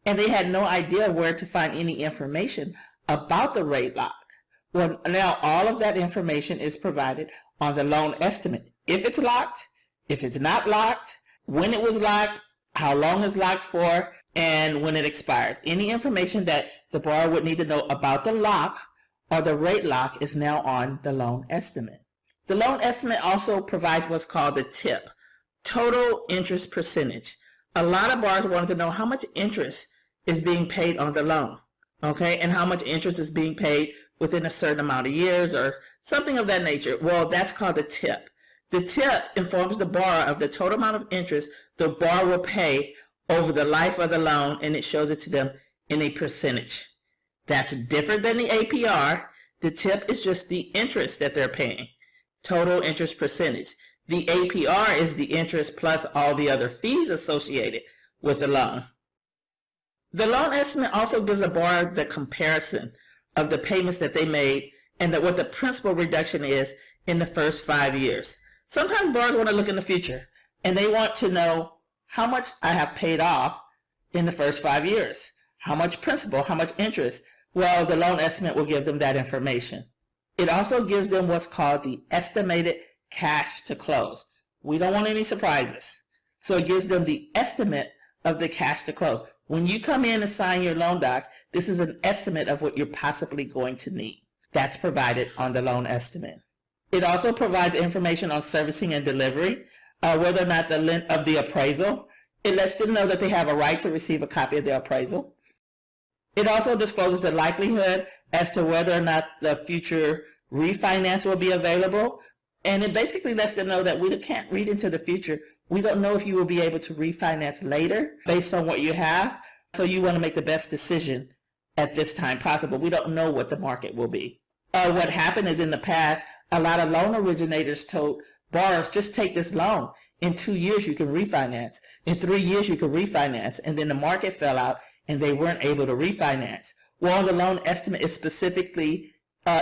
and they had no idea where to find any information about the rate lock. Well, now all of that information is provided on the loan estimate. If it's locked, if it's not locked, when it was locked, how long it's locked for, and when it expires. Any information that the borrower would need to know about the lock or the rate lock is now on the loan estimate. The loan estimate also provides what's called the TIP, total interest percentage. A lot of borrowers wanted to know how much interest is being paid on the loan, okay, and how much interest is being paid within a certain amount of years or something of that nature. Well, that's called the TIP. The tip informs the borrower of the total amount of interest the borrower will pay over the life of the loan, and it shows it to them in a percentage. That's different than the APR. The tip is just the interest that they're paying, total interest percentage. The APR is the interest plus all the other fees associated with the loan. The loan estimate also gives a borrower the comparison of the payments that they made and what the principal reduction is in the first 5 years. Sometimes borrowers want to look in the future and they want to know how much I have paid off in the first 5 years. How much principal, how much interest? Well, the loan estimate will give them that information. It also gives them what's called the estimated cash to close. We don't want any surprises. So it gives them the estimate of the cash to close. When you come in and sign your loan docs, this is an estimate of what you're possibly going to need. That's provided on the loan estimate. It also provides information on servicing and delivery, whether or not the length of the appraisal. It lets them know that they have a right to receive a copy of their appraisal. It also discloses the likelihood as to whether or not the future refinance will be available. And it basically lets them know that we can't read into the future. We don't know if you will be able to refinance later based on what you have. So you want to make the best decision at this time possible. We don't know what the market will be. What happened is in the past, a lot of loan originators told borrowers, just take this loan. In 2 years, you can refinance. In 3 years, you can refinance. And then the market fell out and they weren't able to refinance. Well, the loan estimate is specifically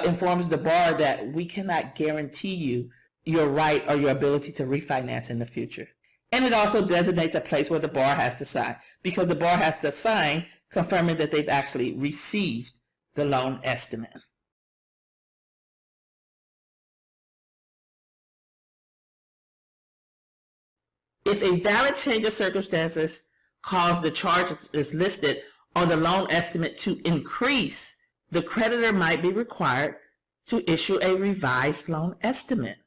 informs the borrower that we cannot guarantee you your right or your ability to refinance in the future. And it also designates a place where the borrower has to sign, because the borrower has to sign confirming that they've actually received the loan estimate. If a valid change of circumstances cause the charge is listed on the loan estimate to increase, the creditor might be required to issue a revised loan estimate.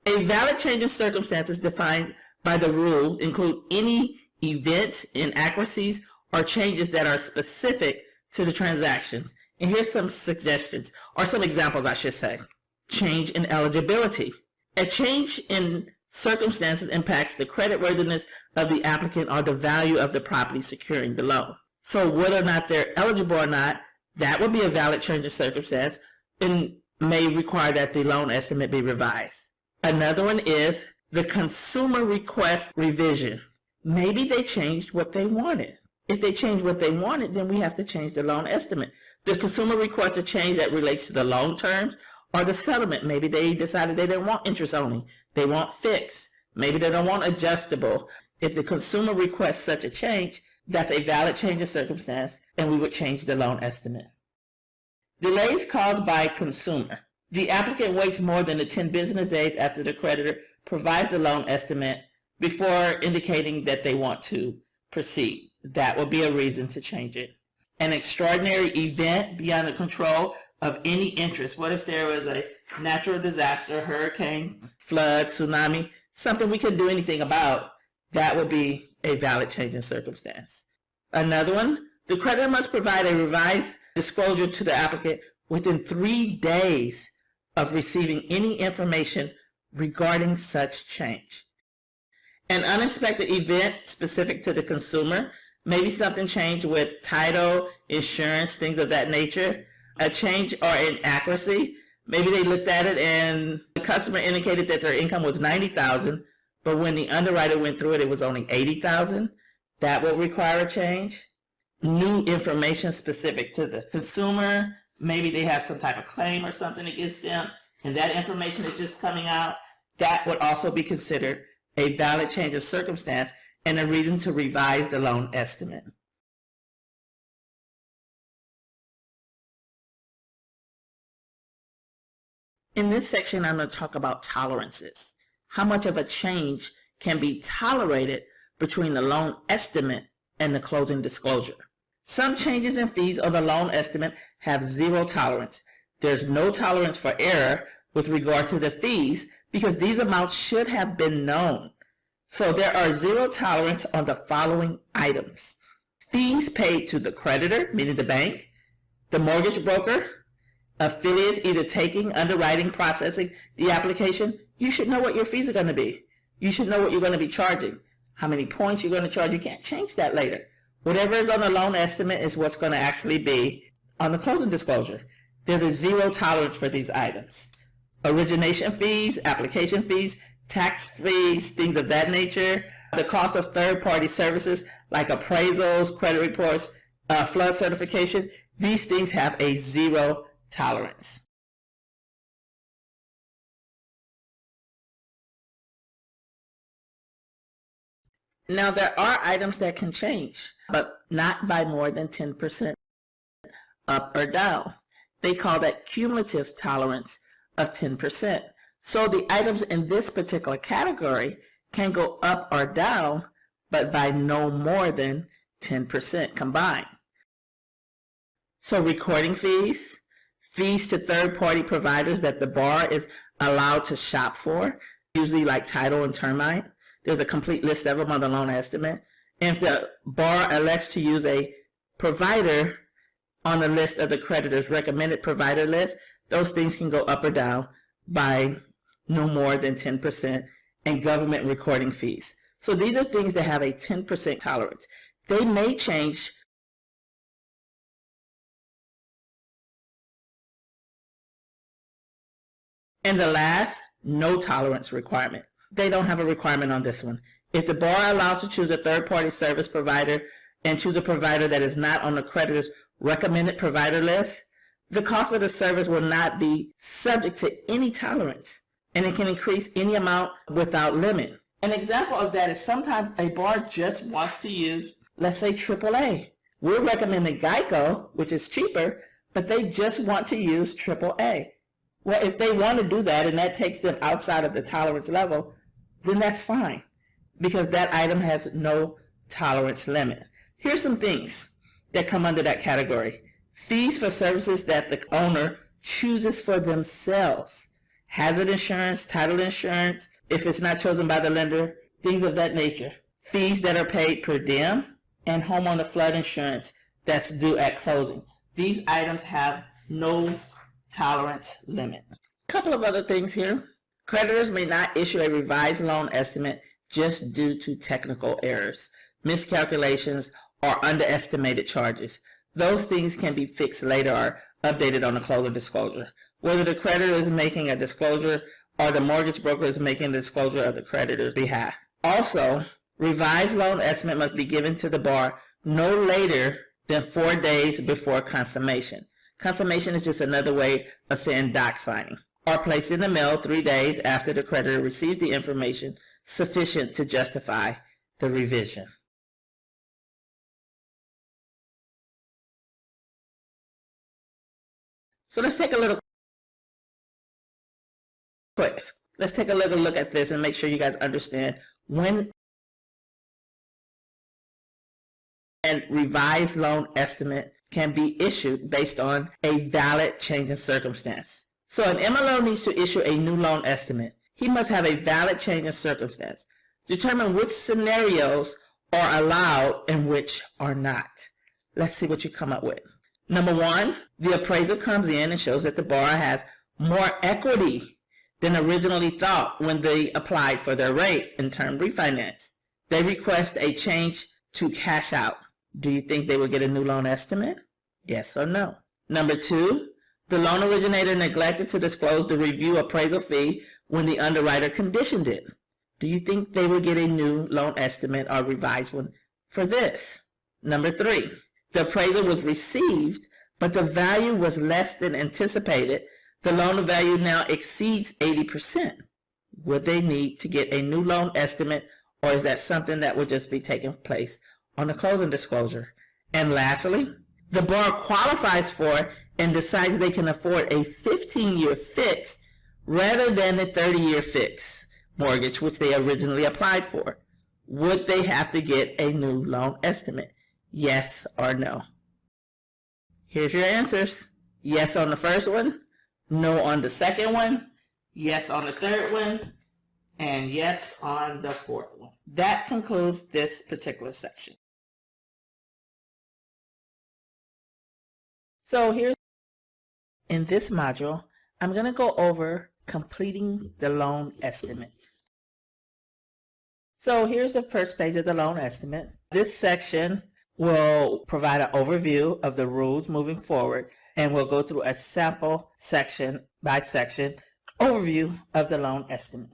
A valid change of circumstances defined by the rule include any events, inaccuracies, or changes that are specific to the transactions. And here's some suggestions, or some examples I should say. Change in eligibility. A change in circumstances impacts the creditworthiness of the applicant or the value of the property securing the loan. So whether or not they're eligible or not, that would be a valid change of circumstance and may require that the loan estimate be revised. Another one is the consumer request revision. Maybe they changed what they wanted. If they changed what they wanted, then we have to change the loan estimate. The consumer requests a change that relates to the loan terms or the settlement. Maybe they decided they didn't want interest only. They want fixed. Maybe they don't want adjustable. If the consumer requests such a change, that's a valid change of circumstance, and we would change the loan estimate. Delays caused by consumer. The applicant waits more than the 10 business days after the creditor provides the loan estimate before indicating that they want to proceed. That would be a reason to change it. An extraordinary event beyond the control of any interest. What if there was a natural disaster, hurricane, flood, tsunami, something we couldn't do anything about? That would be a valid change in circumstance. Another one, the creditor must provide a revised disclosure to the applicant within 3 days of receiving any information regarding such change. An unexpected event specific to the consumer, maybe something changed with title, insurance, things of that nature. A change or inaccuracy, maybe they looked at it and the customer indicated that their income was $90,000, but when the underwriter went through it, it was only $80,000. That will require a change. New information specific to the consumer, maybe they have some type of claim or something against them, and that information is just coming out. That would also be considered a valid change of circumstance and a reason to revise the loan estimate. In this section, I'm going to talk about tolerances. How much of a change can be tolerated between the loan estimate and the closing disclosure. Some changes in fees on the loan estimate have zero tolerance. There's no tolerance for error with regard to the fees because these amounts should have been known. So there are zero tolerance on the following items. Fees paid to the creditor, meaning the bank, the mortgage broker, affiliates either taking, underwriting, processing the application, you should know what your fees are going to be. You should know what you're going to be charging, how many points you're going to charge. You can't change that later. Whatever is on the loan estimate is what's going to actually be on the closing disclosure. There's a zero tolerance for these items. Origination fees, application fees, tax fees, things of that nature, the cost of third-party services like appraisals, credit reports, flood certification, these things have a zero tolerance. Now, there are items that can change, but not by more than 10% up or down. They call that cumulative tolerance of 10%. So the items in this particular category can go up or down, but by no more than 10% combined. So recording fees, fees to third-party providers that the bar is allowed to shop for, usually like title and termite. There's a complete list of them on the loan estimate. And if the bar elects to use a provider on the list of the creditor's recommended provider list, those things can go up or down by no more than 10%, and government recording fees. So these are things that have a 10% tolerance. They may change. And the last, no tolerance requirement. They don't have a requirement on this one. If the bar allows to choose a third-party service provider and choose a provider that is not on the creditor's recommended provider list, the cost of the service will not be subject to any tolerance, and it can increase any amount without limit. An example of that is sometimes a bar just wants to use, let's say, AAA. We're recommending Geico, which is cheaper, but they just want to use AAA. Well, if they want to do that and that takes them outside of the tolerance level, then that's fine, because that item has no tolerance limit. Here's some things that come under that category. Fees for services that the owner chooses for themselves. Hazard insurance, title insurance, if it's not chosen by the lender, things of that nature. Fees that are paid per diem, and homeowner flood insurance that's due at closing. These items have no tolerance limit. A couple of other things here. Creditors may not issue a revised loan estimate just due to technical errors, miscalculations, or underestimated charges. Those things can be fixed later or updated on the closing disclosure. Whether the creditor is making a disclosure or the mortgage broker is making a disclosure of the creditor's behalf. Also, revised loan estimate must be given to the bar no later than 4 days before consummation. Consummation is just another way of saying doc signing. Or placed in the mail 3 days after the creditor receives the information sufficient to justify the revision. So let's take a little look at this and make sure you guys understand when a revised loan estimate can be issued based on a valid change in circumstance. So an MLO needs to issue a new loan estimate. He must have a valid change in circumstance. Determine which scenarios are allowed and which are not. Let's see what you come up with. Number one, the appraisal comes in and shows that the borrower has more equity than originally thought when they applied for their rate and term refinance. They request a change to cash out. Do you think they will get a new loan estimate? Yes or no? Number two, the loan originator neglected to disclose the review appraisal fee when the underwriter conditioned it. Do you think they will get a new loan estimate or revised one for this? Number three, the appraisal was received, but the value was less than anticipated. The loan value now exceeds 80%. Would they need to get a new loan estimate, or is that something that would just be taking place on the closing disclosure? And lastly, the borrower qualifies for and decides they can afford a 15-year fix rather than a 30-year fix mortgage, which they originally applied for. Would they have to get a new loan estimate? Yes or no? Here's your answers. Yes on the first one, no on the second one, yes on the third one, and yes on the fourth one. That concludes this particular section. So here's In this module, I'm going to go over completing the loan estimate. So here's the first page of the loan estimate. This section will provide an overview of the rules moving forward, and we'll go through a sample section by section overview of the loan estimate.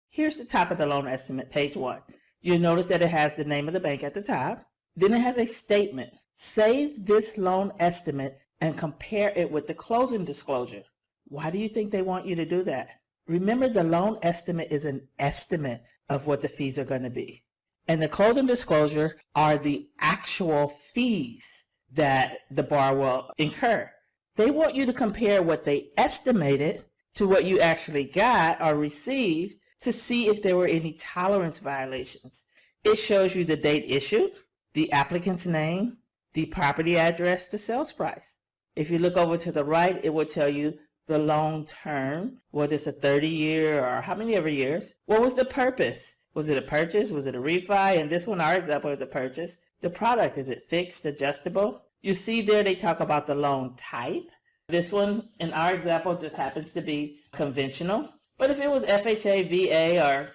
Here's the top of the loan estimate, page 1. You'll notice that it has the name of the bank at the top. Then it has a statement. Save this loan estimate and compare it with the closing disclosure. Why do you think they want you to do that? Remember, the loan estimate is an estimate of what the fees are going to be. And the closing disclosure are the actual fees that the borrower will incur. They want you to compare what they estimated to what you actually got or received to see if there were any tolerance violations. It shows you the date issued, the applicant's name, the property address, the sales price. If you look over to the right, it will tell you the loan term, whether it's a 30-year or how many ever years. What was the purpose? Was it a purchase? Was it a refi? And this one, our example is the purchase. The product, is it fixed, adjustable? You see there they talk about the loan type. This one, in our example, just happens to be conventional. But if it was FHA, VA, or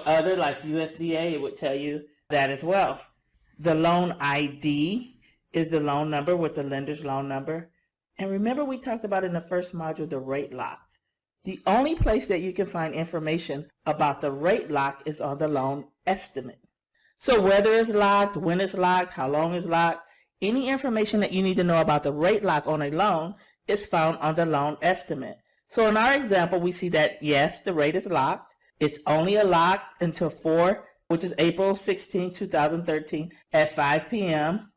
other like USDA, it would tell you that as well. The loan ID is the loan number with the lender's loan number. And remember, we talked about in the first module the rate lock. The only place that you can find information about the rate lock is on the loan estimate. So whether it's locked, when it's locked, how long it's locked, any information that you need to know about the rate lock on a loan is found on the loan estimate. So in our example, we see that yes, the rate is locked. It's only locked until which is April 16, 2013 at 5 p.m.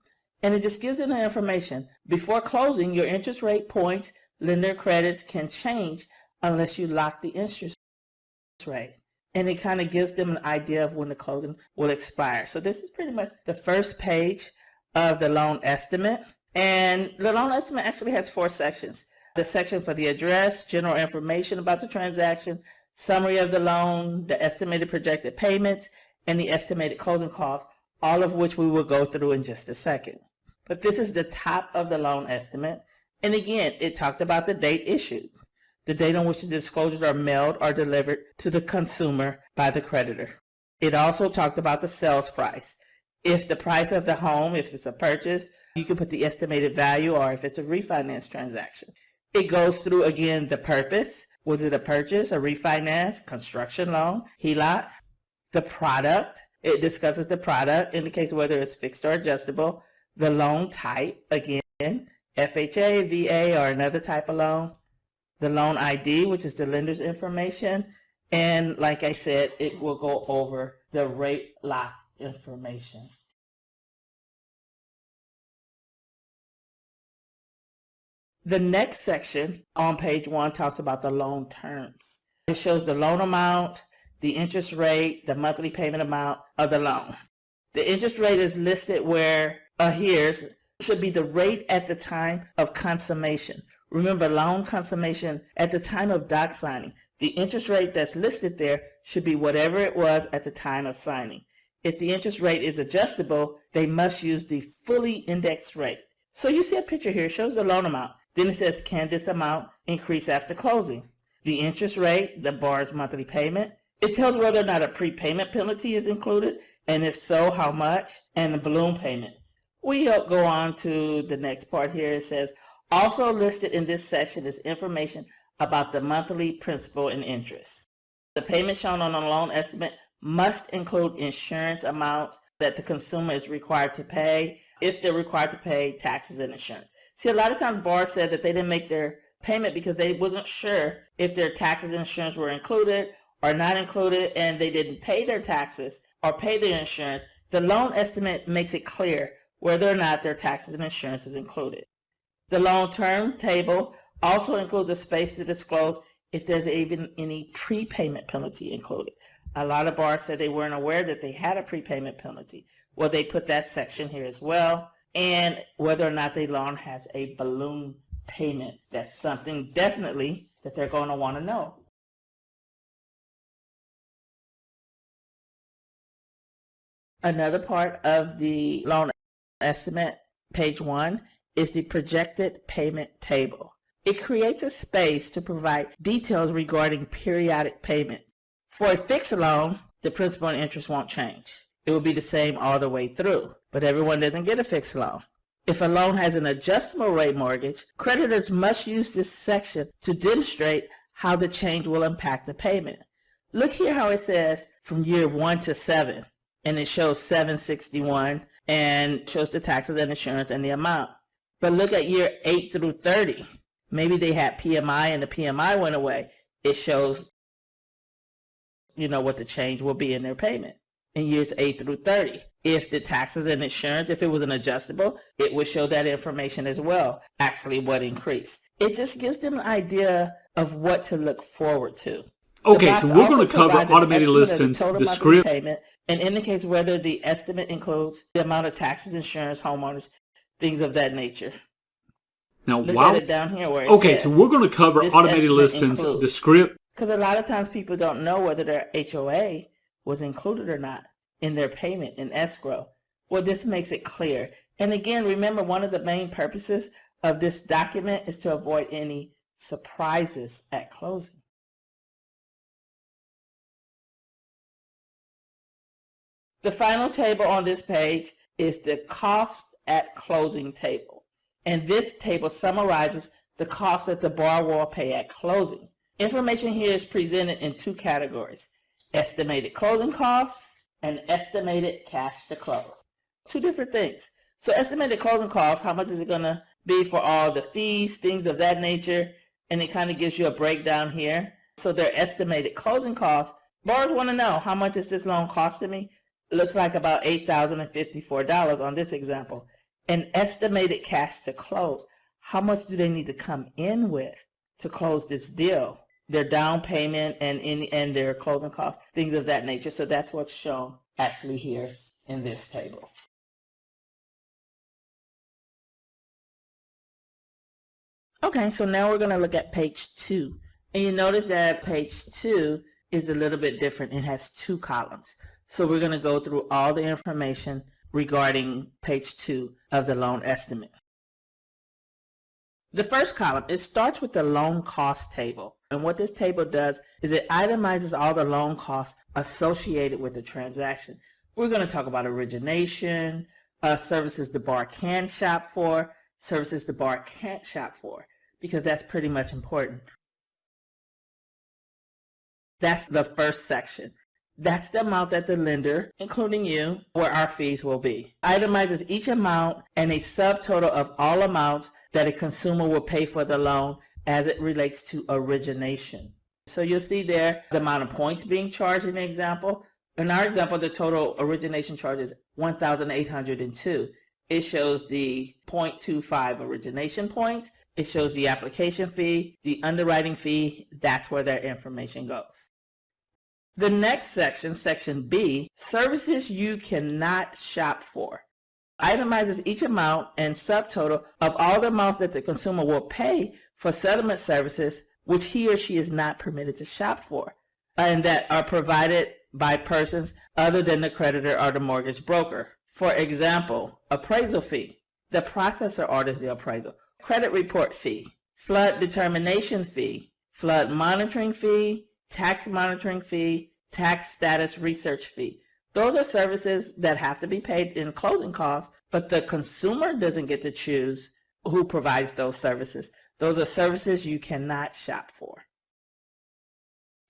And it just gives them the information. Before closing, your interest rate, points, lender credits can change unless you lock the interest rate. And it kind of gives them an idea of when the closing will expire. So this is pretty much the first page of the loan estimate. And the loan estimate actually has 4 sections. The section for the address, general information about the transaction, summary of the loan, the estimated projected payments, and the estimated closing costs, all of which we will go through in just a second. But this is the top of the loan estimate. And again, it talked about the date issued, the date on which the disclosures are mailed or delivered to the consumer by the creditor. It also talked about the sales price. If the price of the home, if it's a purchase, you can put the estimated value, or if it's a refinance transaction. It goes through, again, the purpose. Was it a purchase, a refinance, construction loan, HELOC? The product. It discusses the product, indicates whether it's fixed or adjustable. The loan type, again, FHA, VA, or another type of loan. The loan ID, which is the lender's information. And like I said, it will go over the rate lock information. The next section on page 1 talks about the loan terms. It shows the loan amount, the interest rate, the monthly payment amount of the loan. The interest rate is listed where here's should be the rate at the time of consummation. Remember, loan consummation at the time of doc signing. The interest rate that's listed there should be whatever it was at the time of signing. If the interest rate is adjustable, they must use the fully indexed rate. So you see a picture here, it shows the loan amount. Then it says, can this amount increase after closing? The interest rate, the borrower's monthly payment. It tells whether or not a prepayment penalty is included, and if so, how much, and the balloon payment. We go on to the next part here. It says, also listed in this section is information about the monthly principal and interest. The payment shown on the loan estimate must include insurance amounts that the consumer is required to pay, if they're required to pay taxes and insurance. See, a lot of times borrowers said that they didn't make their payment because they wasn't sure if their taxes and insurance were included or not included, and they didn't pay their taxes or pay their insurance. The loan estimate makes it clear whether or not their taxes and insurance is included. The loan term table also includes a space to disclose if there's even any prepayment penalty included. A lot of borrowers said they weren't aware that they had a prepayment penalty. Well, they put that section here as well. And whether or not the loan has a balloon payment. That's something definitely that they're going to want to know. Another part of the loan estimate page 1, is the projected payment table. It creates a space to provide details regarding periodic payments. For a fixed loan, the principal and interest won't change. It will be the same all the way through, but everyone doesn't get a fixed loan. If a loan has an adjustable rate mortgage, creditors must use this section to demonstrate how the change will impact the payment. Look here how it says from year 1 to 7, and it shows 761 and shows the taxes and insurance and the amount. But look at year 8 through 30. Maybe they had PMI and the PMI went away. It shows, what the change will be in their payment in years 8 through 30. If the taxes and insurance, if it was an adjustable, it would show that information as well, actually what increased. It just gives them an idea of what to look forward to. Okay, so we're going to cover automated listings, the script, payment, and indicates whether the estimate includes the amount of taxes, insurance, homeowners, things of that nature. Now, look at it down here where it okay, says, so we're going to cover automated listings, the script. Because a lot of times people don't know whether their HOA was included or not in their payment in escrow. Well, this makes it clear. And again, remember, one of the main purposes of this document is to avoid any surprises at closing. The final table on this page is the cost at closing table. And this table summarizes the cost that the borrower will pay at closing. Information here is presented in 2 categories: estimated closing costs and estimated cash to close. 2 different things. So estimated closing costs, how much is it going to be for all the fees, things of that nature, and it kind of gives you a breakdown here. So their estimated closing costs, borrowers want to know, how much is this loan costing me? It looks like about $8,054 on this example. And estimated cash to close, how much do they need to come in with to close this deal? Their down payment and their closing costs, things of that nature. So that's what's shown actually here in this table. Okay, so now we're going to look at page 2. And you notice that page 2 is a little bit different. It has 2 columns. So we're going to go through all the information regarding page 2 of the loan estimate. The first column, it starts with the loan cost table. And what this table does is it itemizes all the loan costs associated with the transaction. We're going to talk about origination, services the borrower can shop for, services the borrower can't shop for, because that's pretty much important. That's the first section. That's the amount that the lender, including you, where our fees will be. Itemizes each amount and a subtotal of all amounts that a consumer will pay for the loan as it relates to origination. So you'll see there the amount of points being charged in the example. In our example, the total origination charge is $1,802. It shows the 0.25 origination points. It shows the application fee, the underwriting fee. That's where that information goes. The next section, section B, services you cannot shop for. Itemizes each amount and subtotal of all the amounts that the consumer will pay for settlement services which he or she is not permitted to shop for, and that are provided by persons other than the creditor or the mortgage broker. For example, appraisal fee. The processor orders the appraisal. Credit report fee. Flood determination fee. Flood monitoring fee. Tax monitoring fee. Tax status research fee. Those are services that have to be paid in closing costs, but the consumer doesn't get to choose who provides those services. Those are services you cannot shop for.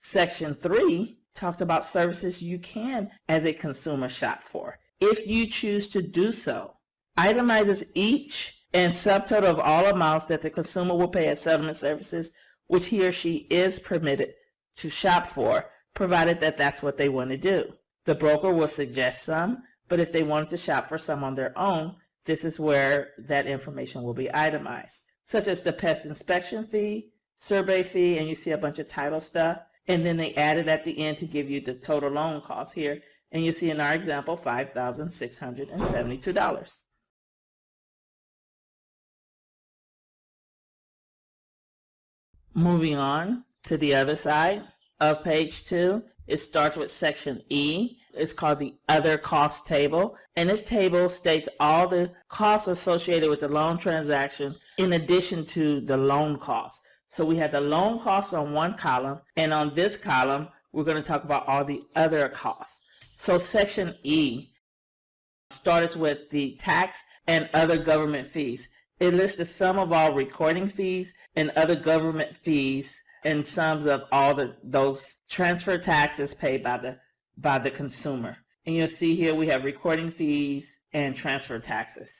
Section 3 talks about services you can, as a consumer, shop for, if you choose to do so. Itemizes each and subtotal of all amounts that the consumer will pay as settlement services, which he or she is permitted to shop for, provided that that's what they want to do. The broker will suggest some, but if they wanted to shop for some on their own, this is where that information will be itemized, such as the pest inspection fee, survey fee, and you see a bunch of title stuff, and then they add it at the end to give you the total loan cost here, and you see in our example $5,672. Moving on to the other side of page 2 It starts with section E. It's called the other cost table. And this table states all the costs associated with the loan transaction in addition to the loan costs. So we have the loan costs on one column, and on this column, we're going to talk about all the other costs. So section E started with the tax and other government fees. It lists the sum of all recording fees and other government fees and sums of all those transfer taxes paid by the consumer. And you'll see here we have recording fees and transfer taxes.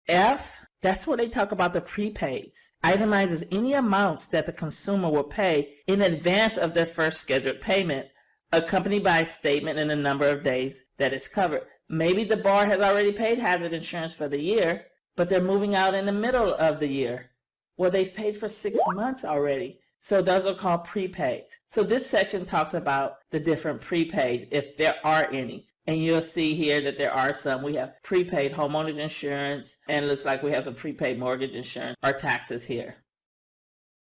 F, that's where they talk about the prepaids. Itemizes any amounts that the consumer will pay in advance of their first scheduled payment, accompanied by a statement and the number of days that it's covered. Maybe the borrower has already paid hazard insurance for the year, but they're moving out in the middle of the year. Well, they've paid for 6 months already. So those are called prepaids. So this section talks about the different prepaids, if there are any. And you'll see here that there are some. We have prepaid homeowners insurance, and it looks like we have the prepaid mortgage insurance or taxes here.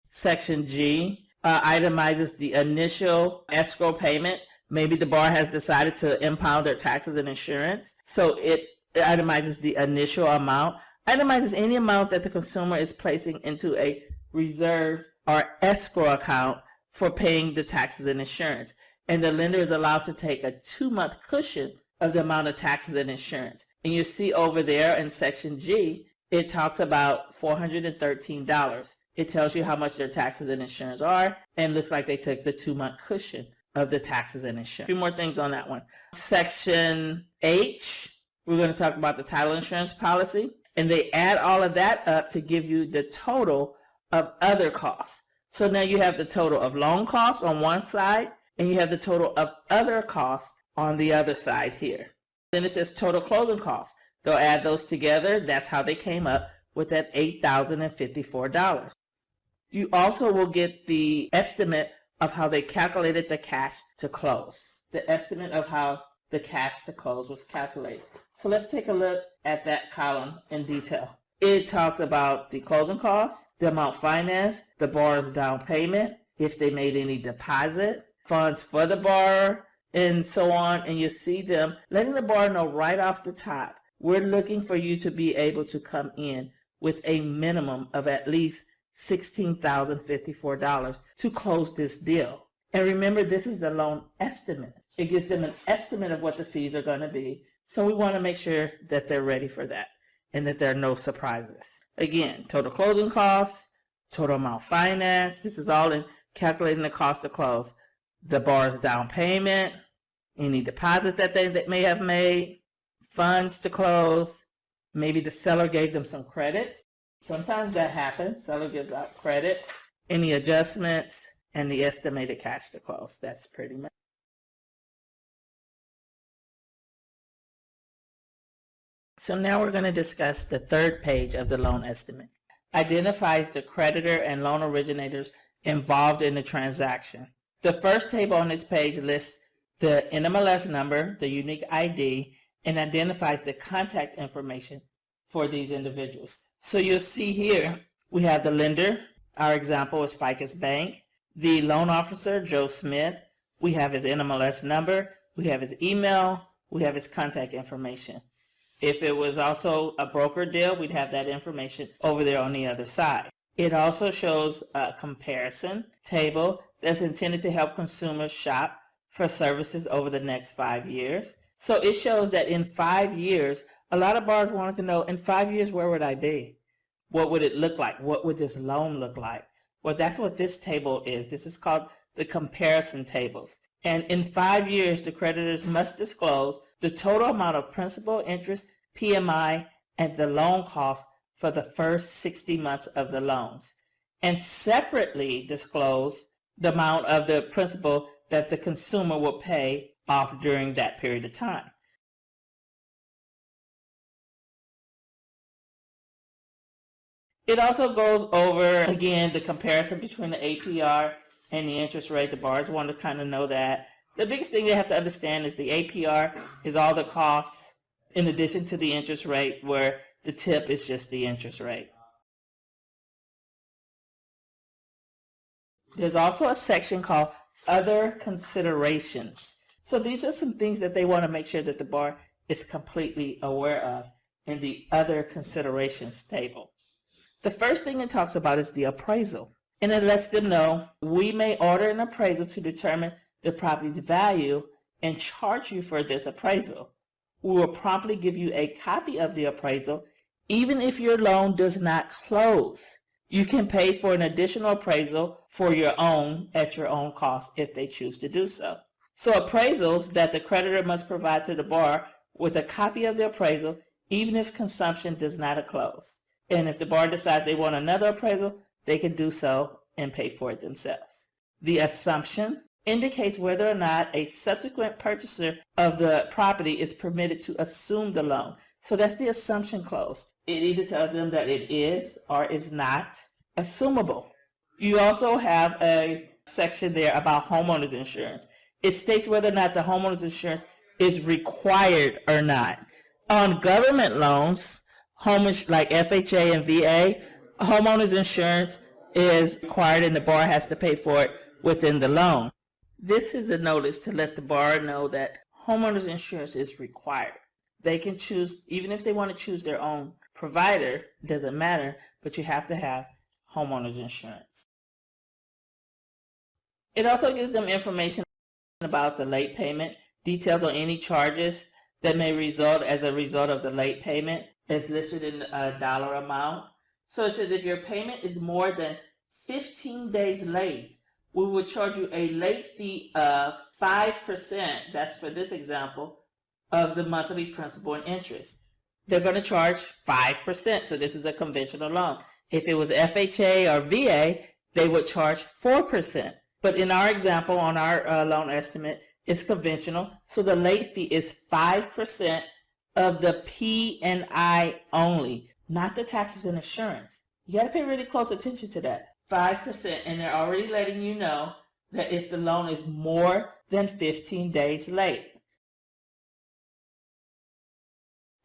Section G itemizes the initial escrow payment. Maybe the borrower has decided to impound their taxes and insurance. So it itemizes the initial amount. Itemizes any amount that the consumer is placing into a reserve or escrow account for paying the taxes and insurance. And the lender is allowed to take a 2-month cushion of the amount of taxes and insurance. And you see over there in section G, it talks about $413. It tells you how much their taxes and insurance are, and looks like they took the 2-month cushion of the taxes and insurance. A few more things on that one. Section H, we're going to talk about the title insurance policy. And they add all of that up to give you the total of other costs. So now you have the total of loan costs on one side, and you have the total of other costs on the other side here. Then it says total closing costs. They'll add those together. That's how they came up with that $8,054. You also will get the estimate of how they calculated the cash to close. The estimate of how the cash to close was calculated. So let's take a look at that column in detail. It talks about the closing costs, the amount financed, the borrower's down payment, if they made any deposit, funds for the borrower, and so on. And you see them letting the borrower know right off the top, we're looking for you to be able to come in with a minimum of at least $16,054 to close this deal. And remember, this is the loan estimate. It gives them an estimate of what the fees are going to be. So we want to make sure that they're ready for that and that there are no surprises. Again, total closing costs, total amount financed. This is all in calculating the cost to close. The borrower's down payment, any deposit that they may have made, funds to close. Maybe the seller gave them some credits. Sometimes that happens. Seller gives out credit, any adjustments, and the estimated cash to close. That's pretty much. So now we're going to discuss the third page of the loan estimate. Identifies the creditor and loan originators involved in the transaction. The first table on this page lists the NMLS number, the unique ID, and identifies the contact information for these individuals. So you'll see here, we have the lender. Our example is Ficus Bank. The loan officer, Joe Smith. We have his NMLS number. We have his email. We have his contact information. If it was also a broker deal, we'd have that information over there on the other side. It also shows a comparison table that's intended to help consumers shop for services over the next 5 years. So it shows that in 5 years, a lot of borrowers wanted to know, in 5 years, where would I be? What would it look like? What would this loan look like? Well, that's what this table is. This is called the comparison tables. And in 5 years, the creditors must disclose the total amount of principal, interest, PMI, and the loan cost for the first 60 months of the loans, and separately disclose the amount of the principal that the consumer will pay off during that period of time. It also goes over, again, the comparison between the APR and the interest rate. The borrowers want to kind of know that. The biggest thing they have to understand is the APR is all the costs in addition to the interest rate, where the tip is just the interest rate. There's also a section called other considerations. So these are some things that they want to make sure that the bar is completely aware of in the other considerations table. The first thing it talks about is the appraisal. And it lets them know we may order an appraisal to determine the property's value and charge you for this appraisal. We will promptly give you a copy of the appraisal even if your loan does not close. You can pay for an additional appraisal for your own at your own cost if they choose to do so. So appraisals that the creditor must provide to the borrower with a copy of the appraisal even if consumption does not close. And if the borrower decides they want another appraisal, they can do so and pay for it themselves. The assumption indicates whether or not a subsequent purchaser of the property is permitted to assume the loan. So that's the assumption clause. It either tells them that it is or is not assumable. You also have a section there about homeowners insurance. It states whether or not the homeowners insurance is required or not. On government loans, like FHA and VA, homeowners insurance is required and the borrower has to pay for it within the loan. This is a notice to let the borrower know that homeowners insurance is required. They can choose, even if they want to choose their own provider, it doesn't matter, but you have to have homeowners insurance. It also gives them information about the late payment, details on any charges that may result as a result of the late payment. It's listed in a dollar amount. So it says if your payment is more than 15 days late, we will charge you a late fee of 5%, that's for this example, of the monthly principal and interest. They're going to charge 5%, so this is a conventional loan. If it was FHA or VA, they would charge 4%. But in our example, on our loan estimate, it's conventional, so the late fee is 5% of the P&I only, not the taxes and insurance. You got to pay really close attention to that. 5%, and they're already letting you know that if the loan is more than 15 days late.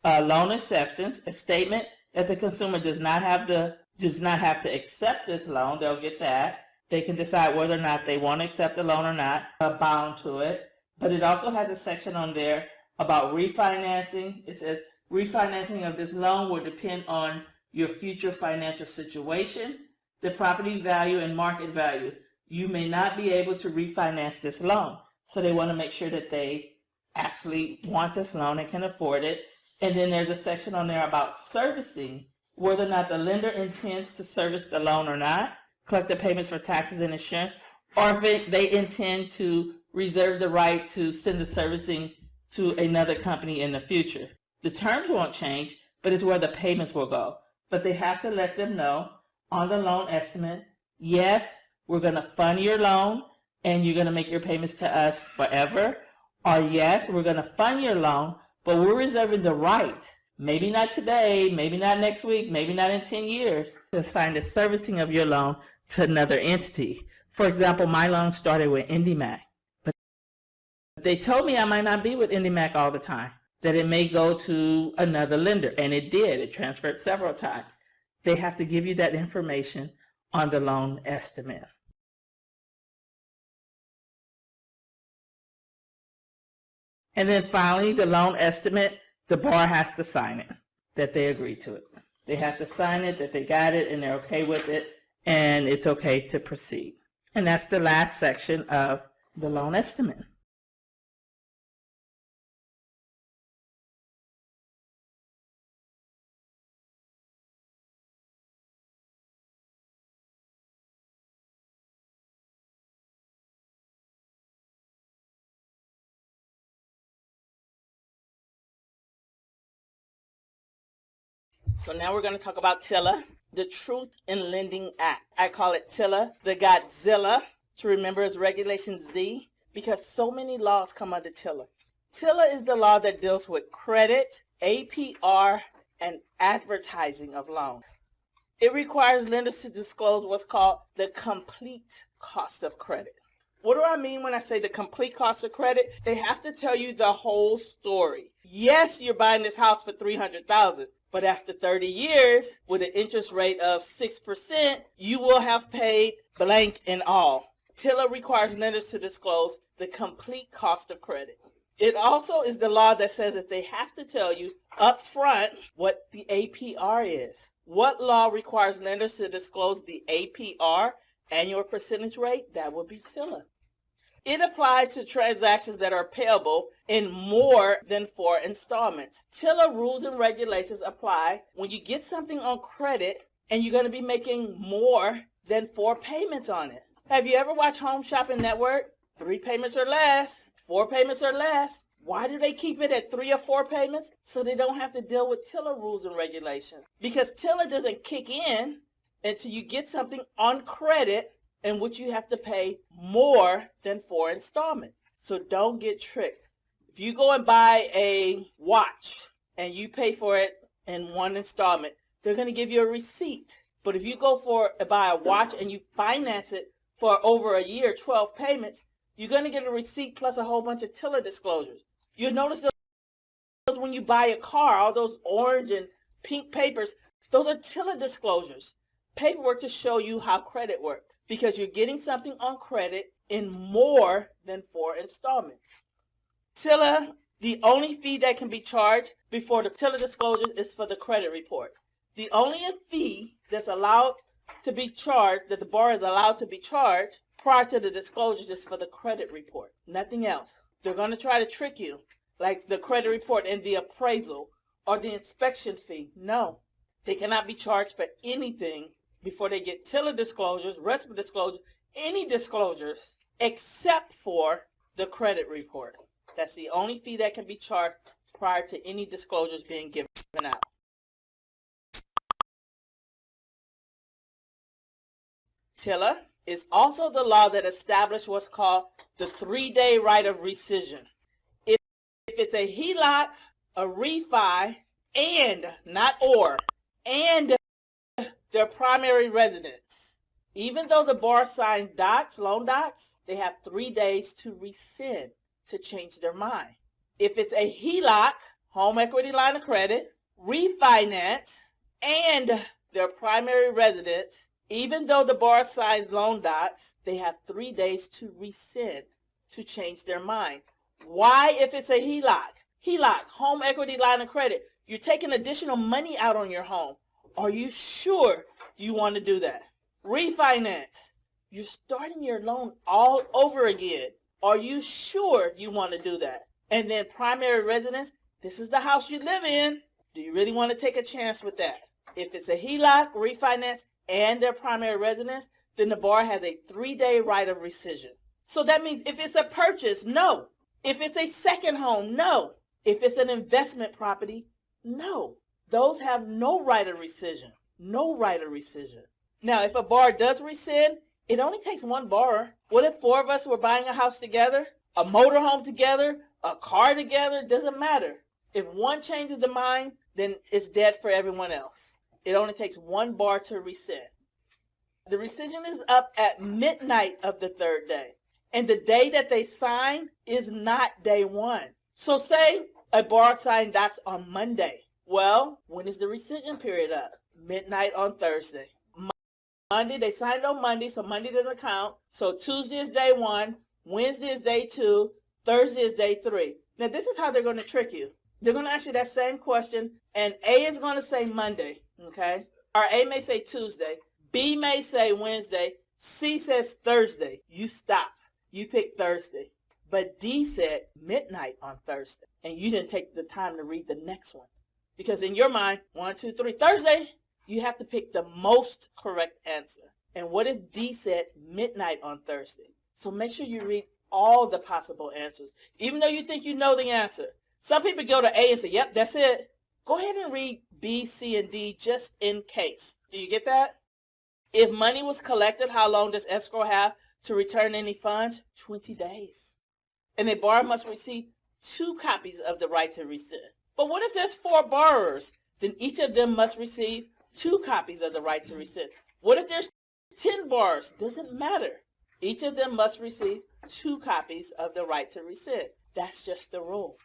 Loan acceptance, a statement that the consumer does not have to accept this loan. They'll get that. They can decide whether or not they want to accept the loan or not, bound to it. But it also has a section on there about refinancing. It says refinancing of this loan will depend on your future financial situation, the property value, and market value. You may not be able to refinance this loan. So they want to make sure that they actually want this loan and can afford it. And then there's a section on there about servicing, whether or not the lender intends to service the loan or not, collect the payments for taxes and insurance, or if they intend to reserve the right to send the servicing to another company in the future. The terms won't change, but it's where the payments will go. But they have to let them know on the loan estimate, yes, we're going to fund your loan and you're going to make your payments to us forever, or yes, we're going to fund your loan, but we're reserving the right, maybe not today, maybe not next week, maybe not in 10 years, to assign the servicing of your loan to another entity. For example, my loan started with IndyMac, but they told me I might not be with IndyMac all the time, that it may go to another lender, and it did. It transferred several times. They have to give you that information on the loan estimate. And then finally, the loan estimate, the borrower has to sign it, that they agree to it. They have to sign it, that they got it, and they're okay with it, and it's okay to proceed. And that's the last section of the loan estimate. So now we're going to talk about TILA, the Truth in Lending Act. I call it TILA, the Godzilla, to remember as Regulation Z, because so many laws come under TILA. TILA is the law that deals with credit, APR, and advertising of loans. It requires lenders to disclose what's called the complete cost of credit. What do I mean when I say the complete cost of credit? They have to tell you the whole story. Yes, you're buying this house for $300,000. But after 30 years, with an interest rate of 6%, you will have paid blank in all. TILA requires lenders to disclose the complete cost of credit. It also is the law that says that they have to tell you up front what the APR is. What law requires lenders to disclose the APR, annual percentage rate? That would be TILA. It applies to transactions that are payable in more than 4 installments. TILA rules and regulations apply when you get something on credit and you're going to be making more than 4 payments on it. Have you ever watched Home Shopping Network? 3 payments or less, 4 payments or less. Why do they keep it at 3 or 4 payments? So they don't have to deal with TILA rules and regulations. Because TILA doesn't kick in until you get something on credit in which you have to pay more than 4 installments. So don't get tricked. If you go and buy a watch and you pay for it in 1 installment, they're going to give you a receipt. But if you go buy a watch and you finance it for over a year, 12 payments, you're going to get a receipt plus a whole bunch of TILA disclosures. You'll notice those when you buy a car, all those orange and pink papers, those are TILA disclosures. Paperwork to show you how credit works, because you're getting something on credit in more than 4 installments. TILA, the only fee that can be charged before the TILA disclosures is for the credit report. The only fee that's allowed to be charged, that the borrower is allowed to be charged prior to the disclosures, is for the credit report. Nothing else. They're going to try to trick you, like the credit report and the appraisal or the inspection fee. No, they cannot be charged for anything before they get TILA disclosures, RESPA disclosures, any disclosures except for the credit report. That's the only fee that can be charged prior to any disclosures being given out. TILA is also the law that established what's called the 3-day right of rescission. If it's a HELOC, a refi, and, not or, and their primary residence, even though the borrower signed docs, loan docs, they have 3 days to rescind, to change their mind. If it's a HELOC, home equity line of credit, refinance, and their primary residence, even though the borrower signs loan docs, they have 3 days to rescind, to change their mind. Why if it's a HELOC? HELOC, home equity line of credit. You're taking additional money out on your home. Are you sure you want to do that? Refinance. You're starting your loan all over again. Are you sure you want to do that? And then primary residence. This is the house you live in. Do you really want to take a chance with that? If it's a HELOC, refinance, and their primary residence, then the borrower has a 3-day right of rescission. So that means if it's a purchase, no. If it's a second home, no. If it's an investment property, no. Those have no right of rescission. No right of rescission. Now, if a borrower does rescind, it only takes one borrower. What if 4 of us were buying a house together, a motorhome together, a car together? Doesn't matter. If one changes the mind, then it's dead for everyone else. It only takes one borrower to rescind. The rescission is up at midnight of the 3rd day. And the day that they sign is not day 1. So say a borrower signed docs on Monday. Well, when is the rescission period up? Midnight on Thursday. Monday, they signed on Monday, so Monday doesn't count. So Tuesday is day 1, Wednesday is day 2, Thursday is day 3. Now this is how they're going to trick you. They're going to ask you that same question, and A is going to say Monday, okay? Or A may say Tuesday, B may say Wednesday, C says Thursday. You stop. You pick Thursday. But D said midnight on Thursday, and you didn't take the time to read the next one. Because in your mind, 1, 2, 3, Thursday, you have to pick the most correct answer. And what if D said midnight on Thursday? So make sure you read all the possible answers, even though you think you know the answer. Some people go to A and say, yep, that's it. Go ahead and read B, C, and D just in case. Do you get that? If money was collected, how long does escrow have to return any funds? 20 days. And a borrower must receive 2 copies of the right to rescind. But what if there's 4 borrowers? Then each of them must receive 2 copies of the right to rescind. What if there's 10 borrowers? Doesn't matter. Each of them must receive 2 copies of the right to rescind. That's just the rule.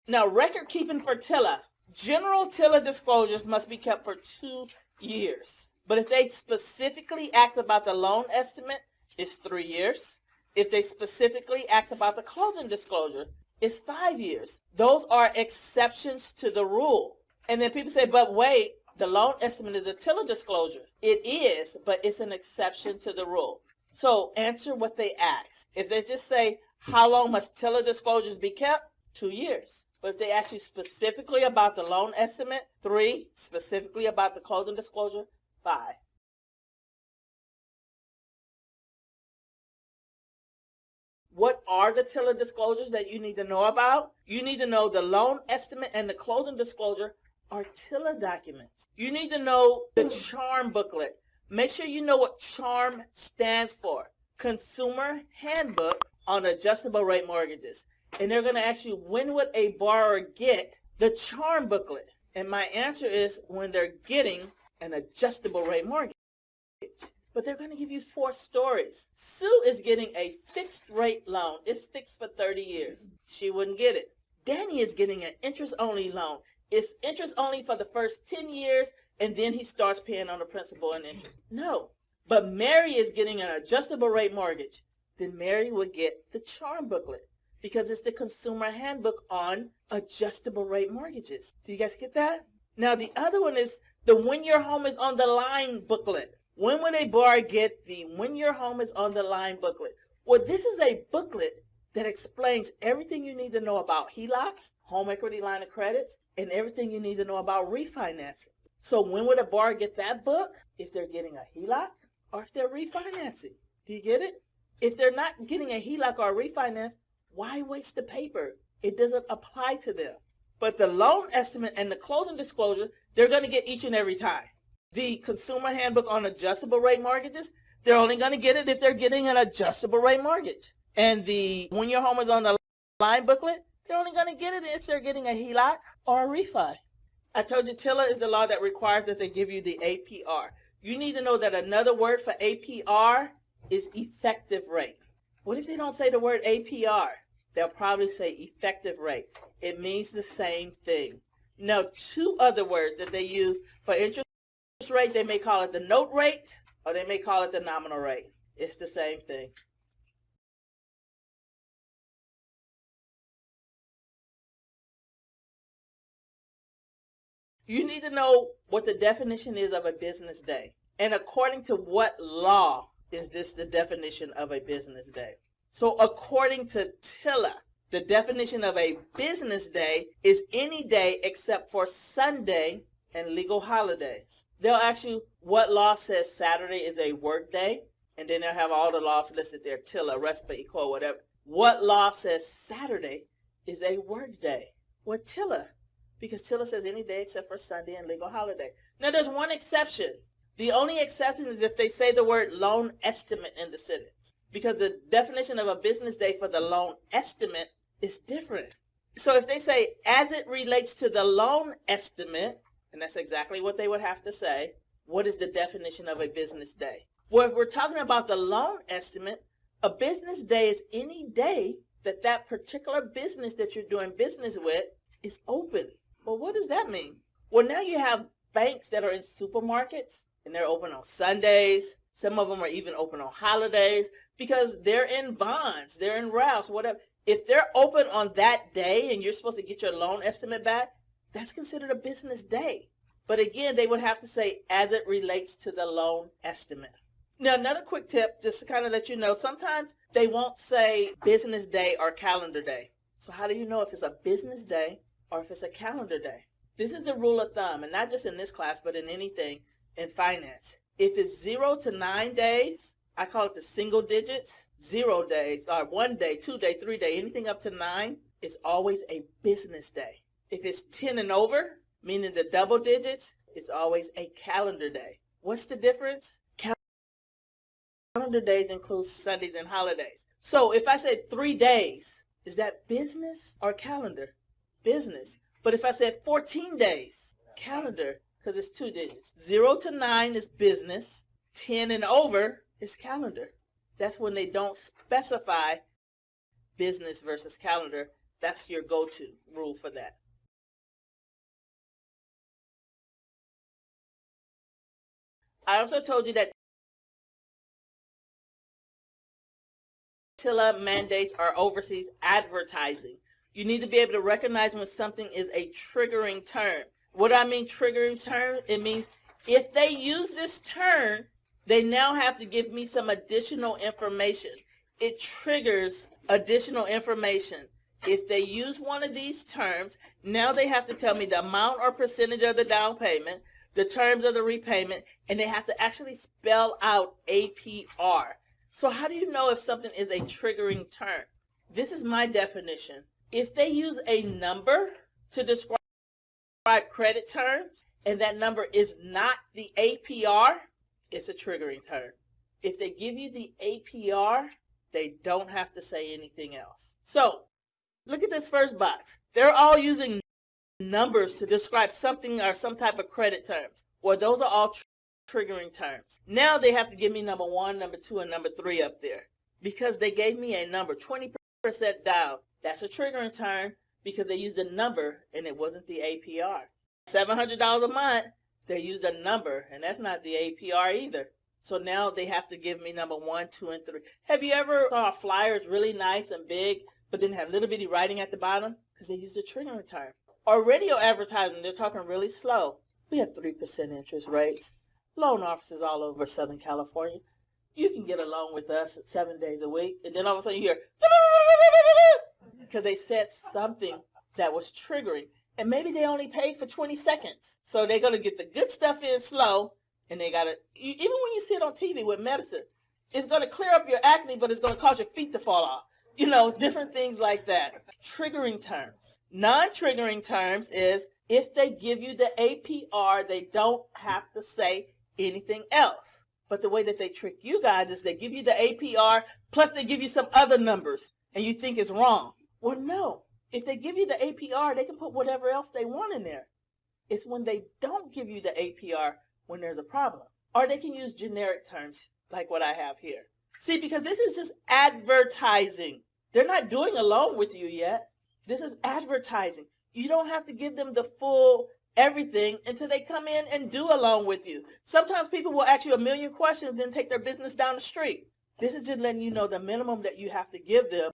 Now, record keeping for TILA. General TILA disclosures must be kept for 2 years. But if they specifically ask about the loan estimate, it's 3 years. If they specifically ask about the closing disclosure, it's 5 years. Those are exceptions to the rule. And then people say, but wait, the loan estimate is a TILA disclosure. It is, but it's an exception to the rule. So answer what they ask. If they just say, how long must TILA disclosures be kept? 2 years. But if they ask you specifically about the loan estimate, 3, specifically about the closing disclosure, 5. What are the TILA disclosures that you need to know about? You need to know the loan estimate and the closing disclosure are TILA documents. You need to know the CHARM booklet. Make sure you know what CHARM stands for. Consumer Handbook on Adjustable Rate Mortgages. And they're going to ask you, when would a borrower get the CHARM booklet? And my answer is when they're getting an adjustable rate mortgage. But they're going to give you 4 stories. Sue is getting a fixed rate loan. It's fixed for 30 years. She wouldn't get it. Danny is getting an interest-only loan. It's interest-only for the first 10 years, and then he starts paying on the principal and interest. No. But Mary is getting an adjustable rate mortgage. Then Mary would get the CHARM booklet because it's the Consumer Handbook on Adjustable Rate Mortgages. Do you guys get that? Now, the other one is the When Your Home is on the Line booklet. When would a borrower get the When Your Home is on the Line booklet? Well, this is a booklet that explains everything you need to know about HELOCs, home equity line of credits, and everything you need to know about refinancing. So when would a borrower get that book? If they're getting a HELOC or if they're refinancing. Do you get it? If they're not getting a HELOC or a refinance, why waste the paper? It doesn't apply to them. But the loan estimate and the closing disclosure, they're going to get each and every time. The Consumer Handbook on Adjustable Rate Mortgages, they're only going to get it if they're getting an adjustable rate mortgage. And the When Your Home is on the Line booklet, they're only going to get it if they're getting a HELOC or a refi. I told you TILA is the law that requires that they give you the APR. You need to know that another word for APR is effective rate. What if they don't say the word APR? They'll probably say effective rate. It means the same thing. Now, 2 other words that they use for interest rate, they may call it the note rate or they may call it the nominal rate. It's the same thing. You need to know what the definition is of a business day. And according to what law is this the definition of a business day? So according to TILA, the definition of a business day is any day except for Sunday and legal holidays. They'll ask you what law says Saturday is a work day, and then they'll have all the laws listed there, TILA, RESPA, EQUO, whatever. What law says Saturday is a work day? Well, TILA, because TILA says any day except for Sunday and legal holiday. Now, there's one exception. The only exception is if they say the word loan estimate in the sentence, because the definition of a business day for the loan estimate is different. So if they say, as it relates to the loan estimate, and that's exactly what they would have to say, what is the definition of a business day? Well, if we're talking about the loan estimate, a business day is any day that that particular business that you're doing business with is open. Well, what does that mean? Well, now you have banks that are in supermarkets, and they're open on Sundays. Some of them are even open on holidays because they're in Vons, they're in Ralph's, whatever. If they're open on that day and you're supposed to get your loan estimate back, that's considered a business day. But again, they would have to say, as it relates to the loan estimate. Now, another quick tip, just to kind of let you know, sometimes they won't say business day or calendar day. So how do you know if it's a business day or if it's a calendar day? This is the rule of thumb, and not just in this class, but in anything in finance. If it's 0 to 9 days, I call it the single digits, 0 days, or 1 day, 2 day, 3 day, anything up to 9 is always a business day. If it's 10 and over, meaning the double digits, it's always a calendar day. What's the difference? Calendar days include Sundays and holidays. So if I said 3 days, is that business or calendar? Business. But if I said 14 days, calendar, because it's 2 digits. 0 to 9 is business. 10 and over is calendar. That's when they don't specify business versus calendar. That's your go-to rule for that. I also told you that TILA mandates are overseas advertising. You need to be able to recognize when something is a triggering term. What do I mean triggering term? It means if they use this term, they now have to give me some additional information. It triggers additional information. If they use one of these terms, now they have to tell me the amount or percentage of the down payment, the terms of the repayment, and they have to actually spell out APR. So how do you know if something is a triggering term? This is my definition. If they use a number to describe credit terms, and that number is not the APR, it's a triggering term. If they give you the APR, they don't have to say anything else. So look at this first box. They're all using numbers to describe something or some type of credit terms. Well, those are all triggering terms. Now they have to give me number 1, number 2, and number 3 up there because they gave me a number, 20% down. That's a triggering term because they used a number and it wasn't the APR. $700 a month, they used a number and that's not the APR either. So now they have to give me number 1, 2, and 3. Have you ever saw a flyer is really nice and big but then have little bitty writing at the bottom? Because they used a triggering term. Or radio advertising, they're talking really slow. We have 3% interest rates. Loan offices all over Southern California. You can get a loan with us 7 days a week. And then all of a sudden you hear, because they said something that was triggering. And maybe they only paid for 20 seconds. So they're going to get the good stuff in slow. And they got to, even when you sit on TV with medicine, it's going to clear up your acne, but it's going to cause your feet to fall off. You know, different things like that. Triggering terms. Non-triggering terms is if they give you the APR, they don't have to say anything else. But the way that they trick you guys is they give you the APR, plus they give you some other numbers, and you think it's wrong. Well, no. If they give you the APR, they can put whatever else they want in there. It's when they don't give you the APR when there's a problem. Or they can use generic terms like what I have here. See, because this is just advertising. They're not doing a loan with you yet. This is advertising. You don't have to give them the full everything until they come in and do a loan with you. Sometimes people will ask you a million questions and then take their business down the street. This is just letting you know the minimum that you have to give them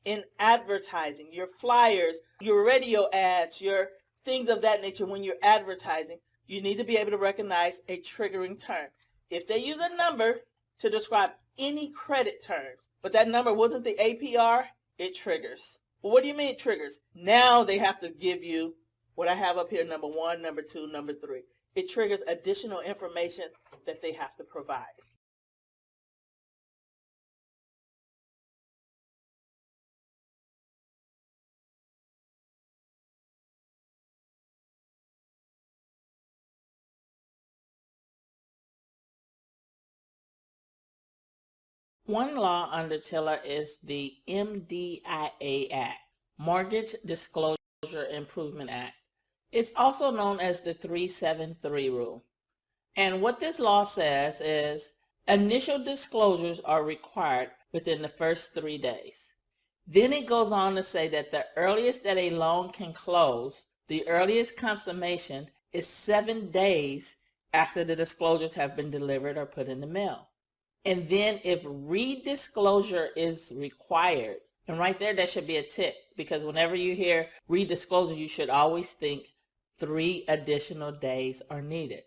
in advertising, your flyers, your radio ads, your things of that nature. When you're advertising, you need to be able to recognize a triggering term. If they use a number to describe any credit terms, but that number wasn't the APR, it triggers. Well, what do you mean it triggers? Now they have to give you what I have up here, number 1, number 2, number 3. It triggers additional information that they have to provide. One law under TILA is the MDIA Act, Mortgage Disclosure Improvement Act. It's also known as the 373 Rule. And what this law says is initial disclosures are required within the first 3 days. Then it goes on to say that the earliest that a loan can close, the earliest consummation, is 7 days after the disclosures have been delivered or put in the mail. And then if redisclosure is required, and right there, that should be a tick, because whenever you hear redisclosure, you should always think 3 additional days are needed.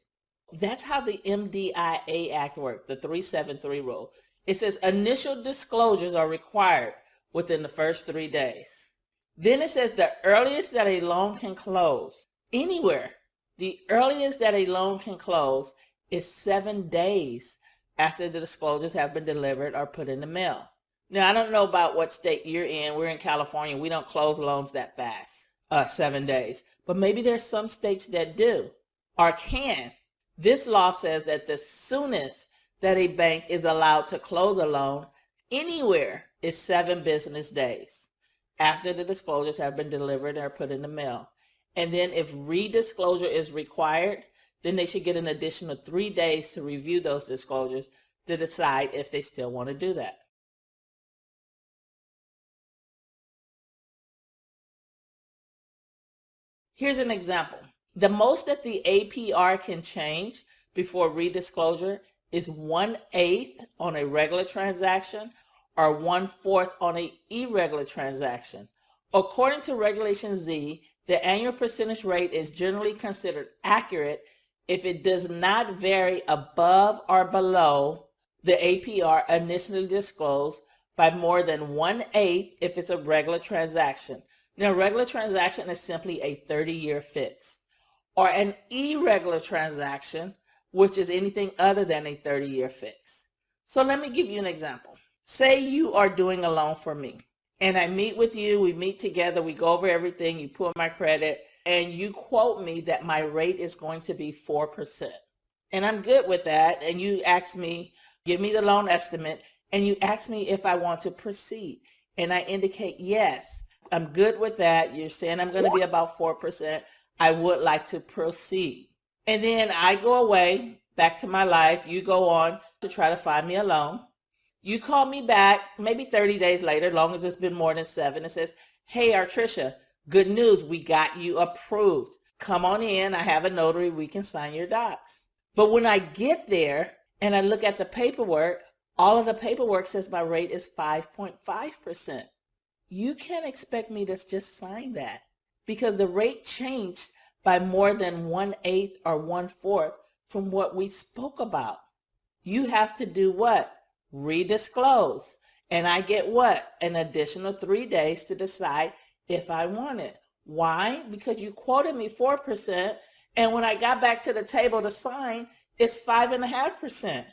That's how the MDIA Act works, the 373 Rule. It says initial disclosures are required within the first 3 days. Then it says the earliest that a loan can close, anywhere, the earliest that a loan can close is 7 days after the disclosures have been delivered or put in the mail. Now, I don't know about what state you're in. We're in California. We don't close loans that fast, 7 days. But maybe there's some states that do or can. This law says that the soonest that a bank is allowed to close a loan anywhere is 7 business days after the disclosures have been delivered or put in the mail. And then if redisclosure is required, then they should get an additional 3 days to review those disclosures to decide if they still want to do that. Here's an example. The most that the APR can change before redisclosure is 1/8 on a regular transaction or 1/4 on an irregular transaction. According to Regulation Z, the annual percentage rate is generally considered accurate if it does not vary above or below the APR initially disclosed by more than 1/8 if it's a regular transaction. Now, a regular transaction is simply a 30-year fix, or an irregular transaction, which is anything other than a 30-year fix. So let me give you an example. Say you are doing a loan for me, and I meet with you, we meet together, we go over everything, you pull my credit, and you quote me that my rate is going to be 4%. And I'm good with that, and you ask me, give me the loan estimate, and you ask me if I want to proceed. And I indicate yes, I'm good with that. You're saying I'm going to be about 4%. I would like to proceed. And then I go away, back to my life. You go on to try to find me a loan. You call me back maybe 30 days later, long as it's been more than 7, and says, hey, Artricia, good news, we got you approved. Come on in, I have a notary, we can sign your docs. But when I get there and I look at the paperwork, all of the paperwork says my rate is 5.5%. You can't expect me to just sign that because the rate changed by more than 1/8 or 1/4 from what we spoke about. You have to do what? Redisclose. And I get what? An additional 3 days to decide if I want it. Why? Because you quoted me 4%, and when I got back to the table to sign, it's 5.5%.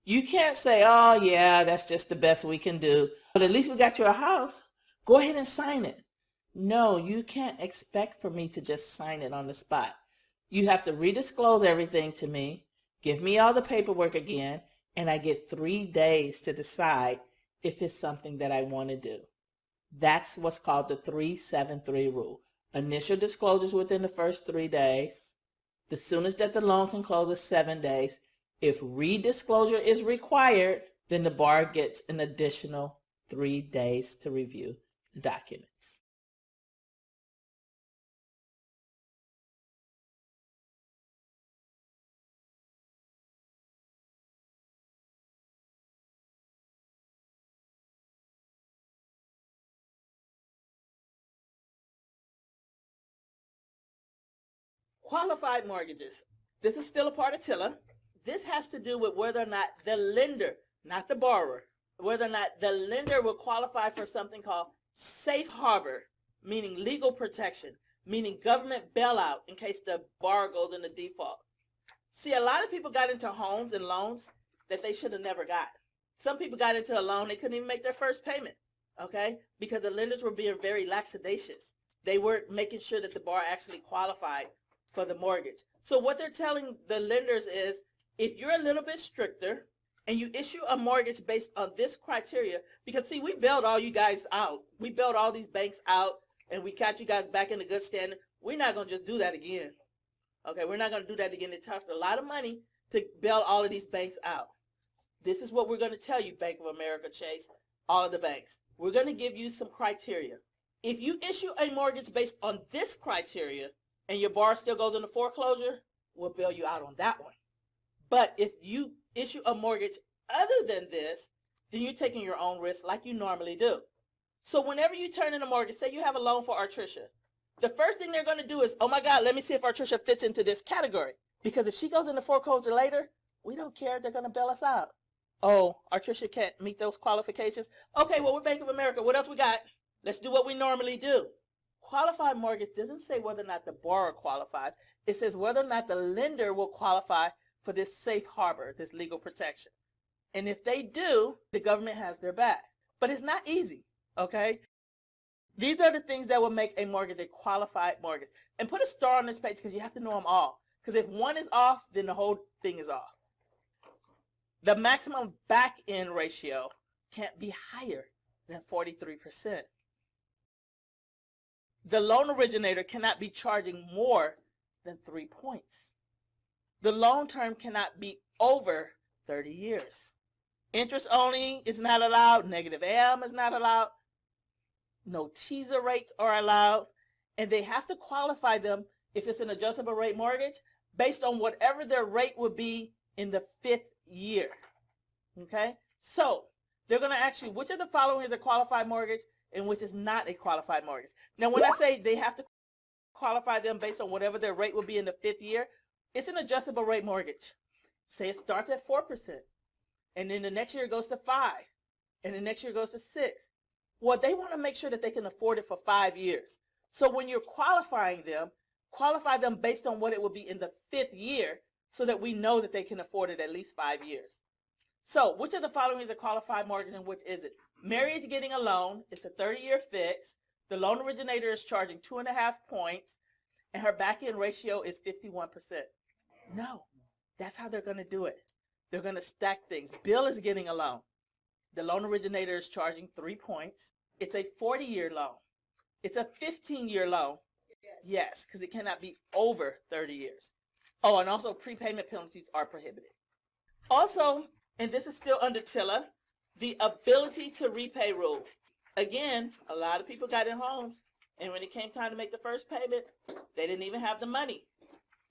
You can't say, oh yeah, that's just the best we can do, but at least we got you a house. Go ahead and sign it. No, you can't expect for me to just sign it on the spot. You have to redisclose everything to me, give me all the paperwork again, and I get 3 days to decide if it's something that I want to do. That's what's called the 373 rule. Initial disclosures within the first 3 days. The soonest that the loan can close is 7 days. If redisclosure is required, then the bar gets an additional 3 days to review the documents. Qualified mortgages. This is still a part of TILA. This has to do with whether or not the lender, not the borrower, whether or not the lender will qualify for something called safe harbor, meaning legal protection, meaning government bailout in case the borrower goes into default. See, a lot of people got into homes and loans that they should have never got. Some people got into a loan, they couldn't even make their first payment, okay? Because the lenders were being very laxadacious. They weren't making sure that the borrower actually qualified for the mortgage. So what they're telling the lenders is, if you're a little bit stricter and you issue a mortgage based on this criteria, because see, we bailed all you guys out. We bailed all these banks out and we got you guys back in the good standing. We're not going to just do that again. Okay, we're not going to do that again. It costs a lot of money to bail all of these banks out. This is what we're going to tell you, Bank of America, Chase, all of the banks. We're going to give you some criteria. If you issue a mortgage based on this criteria and your borrower still goes into foreclosure, we'll bail you out on that one. But if you issue a mortgage other than this, then you're taking your own risk like you normally do. So whenever you turn in a mortgage, say you have a loan for Artricia, the first thing they're going to do is, oh my God, let me see if Artricia fits into this category. Because if she goes into foreclosure later, we don't care. They're going to bail us out. Oh, Artricia can't meet those qualifications. Okay, well, we're Bank of America. What else we got? Let's do what we normally do. Qualified mortgage doesn't say whether or not the borrower qualifies. It says whether or not the lender will qualify for this safe harbor, this legal protection. And if they do, the government has their back. But it's not easy, okay? These are the things that will make a mortgage a qualified mortgage. And put a star on this page because you have to know them all. Because if one is off, then the whole thing is off. The maximum back-end ratio can't be higher than 43%. The loan originator cannot be charging more than 3 points. The loan term cannot be over 30 years. Interest only is not allowed. Negative AM is not allowed. No teaser rates are allowed. And they have to qualify them if it's an adjustable rate mortgage based on whatever their rate would be in the 5th year. Okay? So they're going to ask you which of the following is a qualified mortgage and which is not a qualified mortgage. Now, when I say they have to qualify them based on whatever their rate will be in the 5th year, it's an adjustable rate mortgage. Say it starts at 4%, and then the next year it goes to 5%, and the next year it goes to 6%. Well, they want to make sure that they can afford it for 5 years. So when you're qualifying them, qualify them based on what it will be in the 5th year so that we know that they can afford it at least 5 years. So which of the following is a qualified mortgage and which is it? Mary is getting a loan. It's a 30-year fix. The loan originator is charging 2.5 points, and her back-end ratio is 51%. No, that's how they're going to do it. They're going to stack things. Bill is getting a loan. The loan originator is charging 3 points. It's a 40-year loan. It's a 15-year loan. Yes, because it cannot be over 30 years. Oh, and also prepayment penalties are prohibited. Also, and this is still under TILA, the ability to repay rule. Again, a lot of people got in homes, and when it came time to make the first payment, they didn't even have the money.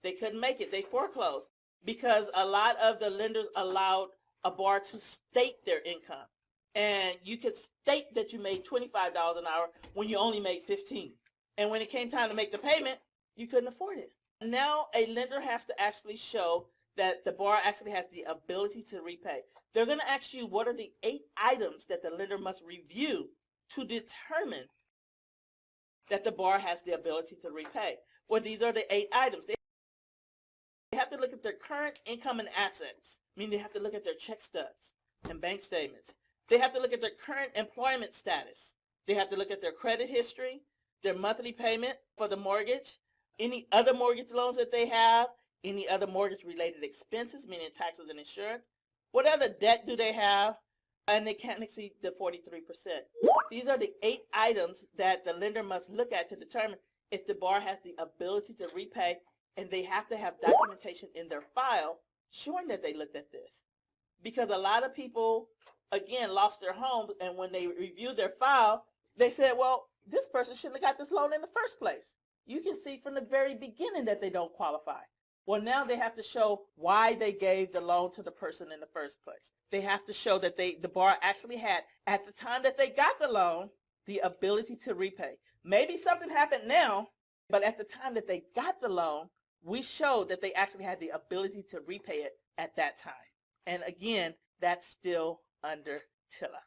They couldn't make it. They foreclosed because a lot of the lenders allowed a borrower to state their income. And you could state that you made $25 an hour when you only made $15. And when it came time to make the payment, you couldn't afford it. Now a lender has to actually show that the borrower actually has the ability to repay. They're going to ask you what are the 8 items that the lender must review to determine that the borrower has the ability to repay. Well, these are the 8 items. They have to look at their current income and assets, meaning they have to look at their check stubs and bank statements. They have to look at their current employment status. They have to look at their credit history, their monthly payment for the mortgage, any other mortgage loans that they have, any other mortgage-related expenses, meaning taxes and insurance. What other debt do they have? And they can't exceed the 43%. These are the 8 items that the lender must look at to determine if the borrower has the ability to repay, and they have to have documentation in their file showing that they looked at this. Because a lot of people, again, lost their homes, and when they reviewed their file, they said, well, this person shouldn't have got this loan in the first place. You can see from the very beginning that they don't qualify. Well, now they have to show why they gave the loan to the person in the first place. They have to show that the borrower actually had, at the time that they got the loan, the ability to repay. Maybe something happened now, but at the time that they got the loan, we showed that they actually had the ability to repay it at that time. And again, that's still under TILA.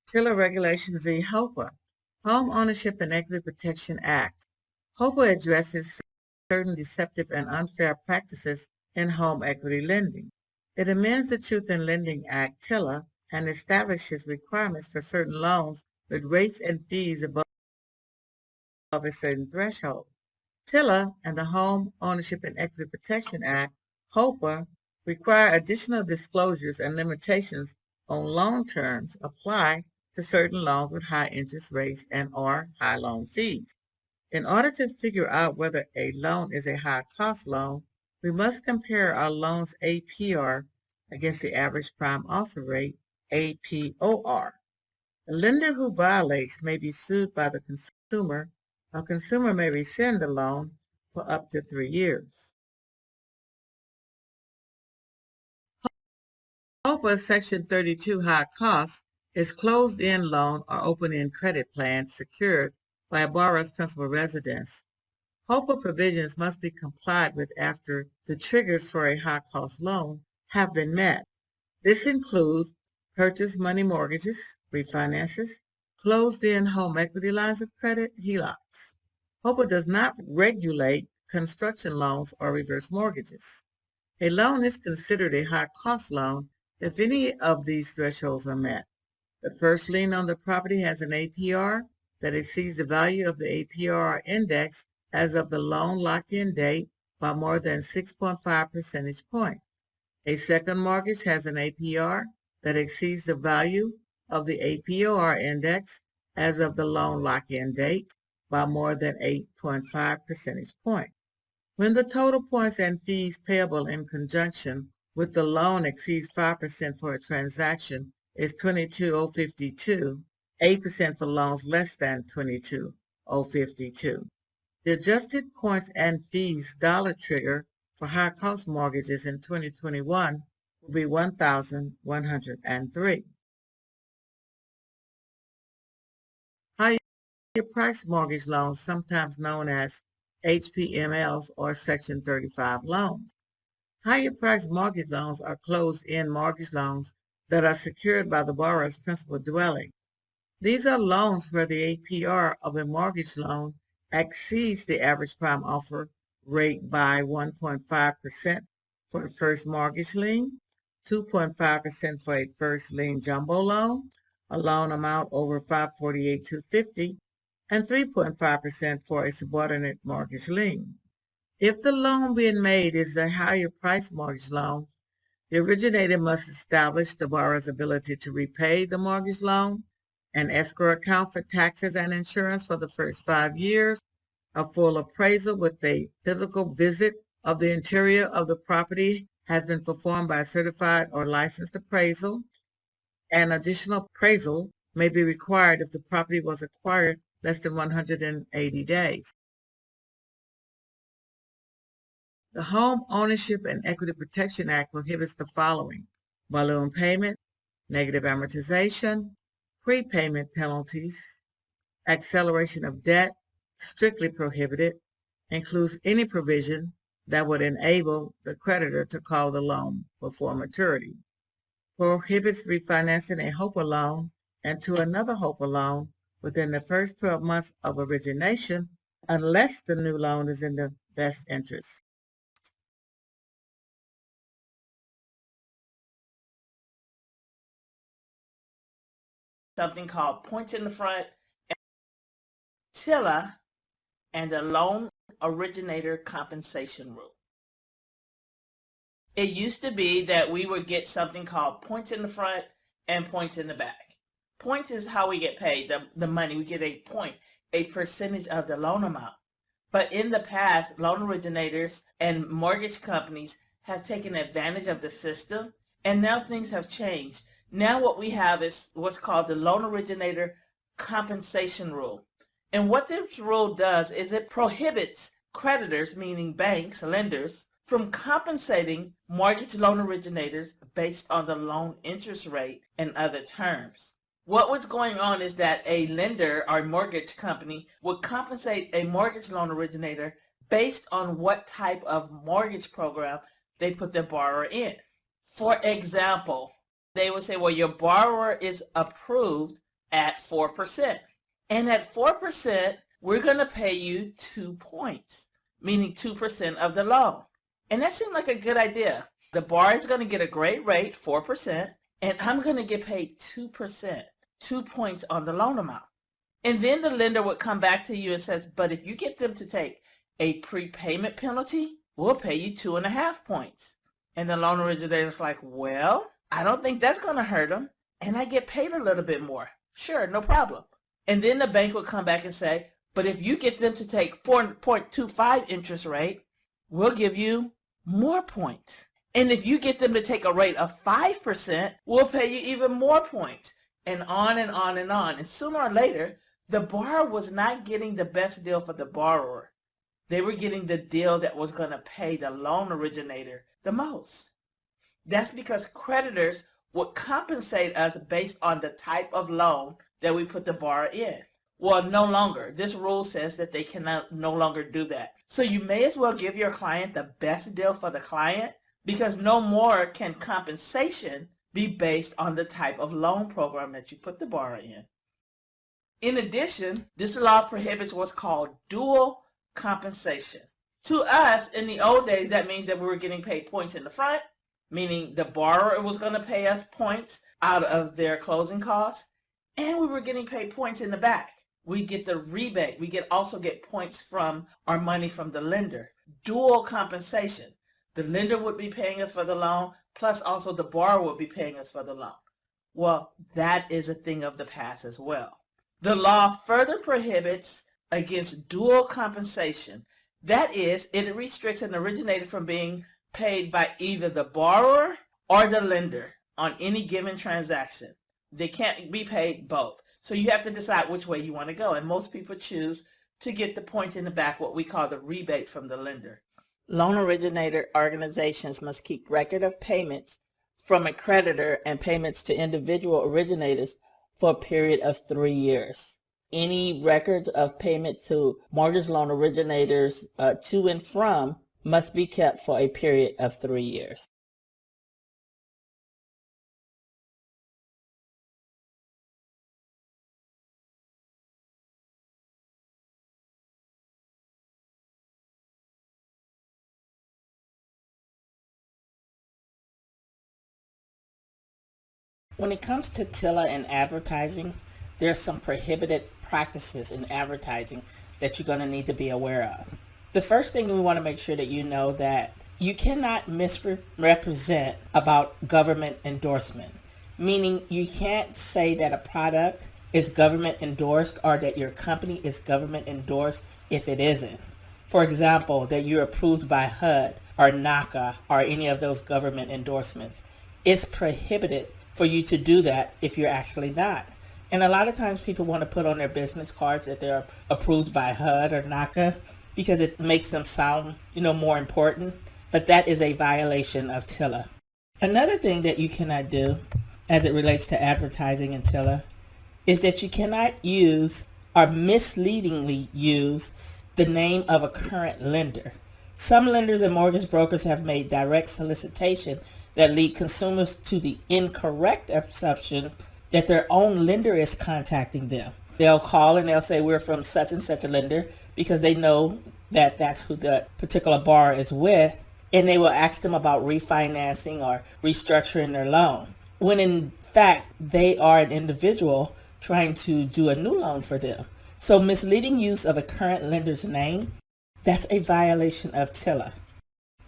TILA Regulations v. HOPA, Home Ownership and Equity Protection Act. HOPA addresses certain deceptive and unfair practices in home equity lending. It amends the Truth in Lending Act, TILA, and establishes requirements for certain loans with rates and fees above a certain threshold. TILA and the Home Ownership and Equity Protection Act, HOPA, require additional disclosures and limitations on loan terms apply to certain loans with high interest rates and or high loan fees. In order to figure out whether a loan is a high-cost loan, we must compare our loan's APR against the average prime offer rate, APOR. A lender who violates may be sued by the consumer. A consumer may rescind the loan for up to 3 years. HOPA Section 32 high cost is closed-end loan or open-end credit plans secured by a borrower's principal residence. HOPA provisions must be complied with after the triggers for a high-cost loan have been met. This includes purchase money mortgages, refinances, closed-end home equity lines of credit, HELOCs. HOPA does not regulate construction loans or reverse mortgages. A loan is considered a high-cost loan if any of these thresholds are met. The first lien on the property has an APR that exceeds the value of the APR index as of the loan lock-in date by more than 6.5 percentage points. A second mortgage has an APR that exceeds the value of the APR index as of the loan lock-in date by more than 8.5 percentage points. When the total points and fees payable in conjunction with the loan exceeds 5% for a transaction is 22,052, 8% for loans less than 22,052. The adjusted points and fees dollar trigger for high-cost mortgages in 2021 will be 1,103. Higher price mortgage loans, sometimes known as HPMLs or Section 35 loans. Higher price mortgage loans are closed-end mortgage loans that are secured by the borrower's principal dwelling. These are loans where the APR of a mortgage loan exceeds the average prime offer rate by 1.5% for the first mortgage lien, 2.5% for a first lien jumbo loan, a loan amount over $548,250, and 3.5% for a subordinate mortgage lien. If the loan being made is a higher price mortgage loan, the originator must establish the borrower's ability to repay the mortgage loan, an escrow account for taxes and insurance for the first 5 years, a full appraisal with a physical visit of the interior of the property has been performed by a certified or licensed appraisal. An additional appraisal may be required if the property was acquired less than 180 days. The Home Ownership and Equity Protection Act prohibits the following: balloon payment, negative amortization, prepayment penalties, acceleration of debt, strictly prohibited, includes any provision that would enable the creditor to call the loan before maturity, prohibits refinancing a HOPA loan into another HOPA loan within the first 12 months of origination unless the new loan is in the best interest. Something called points in the front, TILA, and the loan originator compensation rule. It used to be that we would get something called points in the front and points in the back. Points is how we get paid, the money. We get a point, a percentage of the loan amount. But in the past, loan originators and mortgage companies have taken advantage of the system, and now things have changed. Now what we have is what's called the loan originator compensation rule. And what this rule does is it prohibits creditors, meaning banks, lenders, from compensating mortgage loan originators based on the loan interest rate and other terms. What was going on is that a lender or mortgage company would compensate a mortgage loan originator based on what type of mortgage program they put their borrower in. For example, they would say, well, your borrower is approved at 4%. And at 4%, we're going to pay you 2 points, meaning 2% of the loan. And that seemed like a good idea. The borrower is going to get a great rate, 4%, and I'm going to get paid 2%, 2 points on the loan amount. And then the lender would come back to you and says, but if you get them to take a prepayment penalty, we'll pay you 2.5 points. And the loan originator is like, well, I don't think that's going to hurt them, and I get paid a little bit more. Sure, no problem. And then the bank would come back and say, but if you get them to take 4.25 interest rate, we'll give you more points. And if you get them to take a rate of 5%, we'll pay you even more points. And on and on and on. And sooner or later, the borrower was not getting the best deal for the borrower. They were getting the deal that was going to pay the loan originator the most. That's because creditors would compensate us based on the type of loan that we put the borrower in. Well, no longer. This rule says that they cannot no longer do that. So you may as well give your client the best deal for the client, because no more can compensation be based on the type of loan program that you put the borrower in. In addition, this law prohibits what's called dual compensation. To us, in the old days, that means that we were getting paid points in the front, meaning the borrower was going to pay us points out of their closing costs, and we were getting paid points in the back. We get the rebate. We also get points from our money from the lender. Dual compensation. The lender would be paying us for the loan, plus also the borrower would be paying us for the loan. Well, that is a thing of the past as well. The law further prohibits against dual compensation. That is, it restricts an originator from being paid by either the borrower or the lender on any given transaction. They can't be paid both. So you have to decide which way you want to go. And most people choose to get the points in the back, what we call the rebate from the lender. Loan originator organizations must keep record of payments from a creditor and payments to individual originators for a period of 3 years. Any records of payment to mortgage loan originators to and from must be kept for a period of 3 years. When it comes to TILA and advertising, there are some prohibited practices in advertising that you're going to need to be aware of. The first thing we want to make sure that you know that you cannot misrepresent about government endorsement, meaning you can't say that a product is government endorsed or that your company is government endorsed if it isn't. For example, that you're approved by HUD or NACA or any of those government endorsements. It's prohibited for you to do that if you're actually not. And a lot of times people want to put on their business cards that they're approved by HUD or NACA because it makes them sound, more important. But that is a violation of TILA. Another thing that you cannot do as it relates to advertising in TILA is that you cannot use or misleadingly use the name of a current lender. Some lenders and mortgage brokers have made direct solicitation that lead consumers to the incorrect assumption that their own lender is contacting them. They'll call and they'll say, we're from such and such a lender, because they know that that's who the particular borrower is with, and they will ask them about refinancing or restructuring their loan, when in fact they are an individual trying to do a new loan for them. So misleading use of a current lender's name, that's a violation of TILA.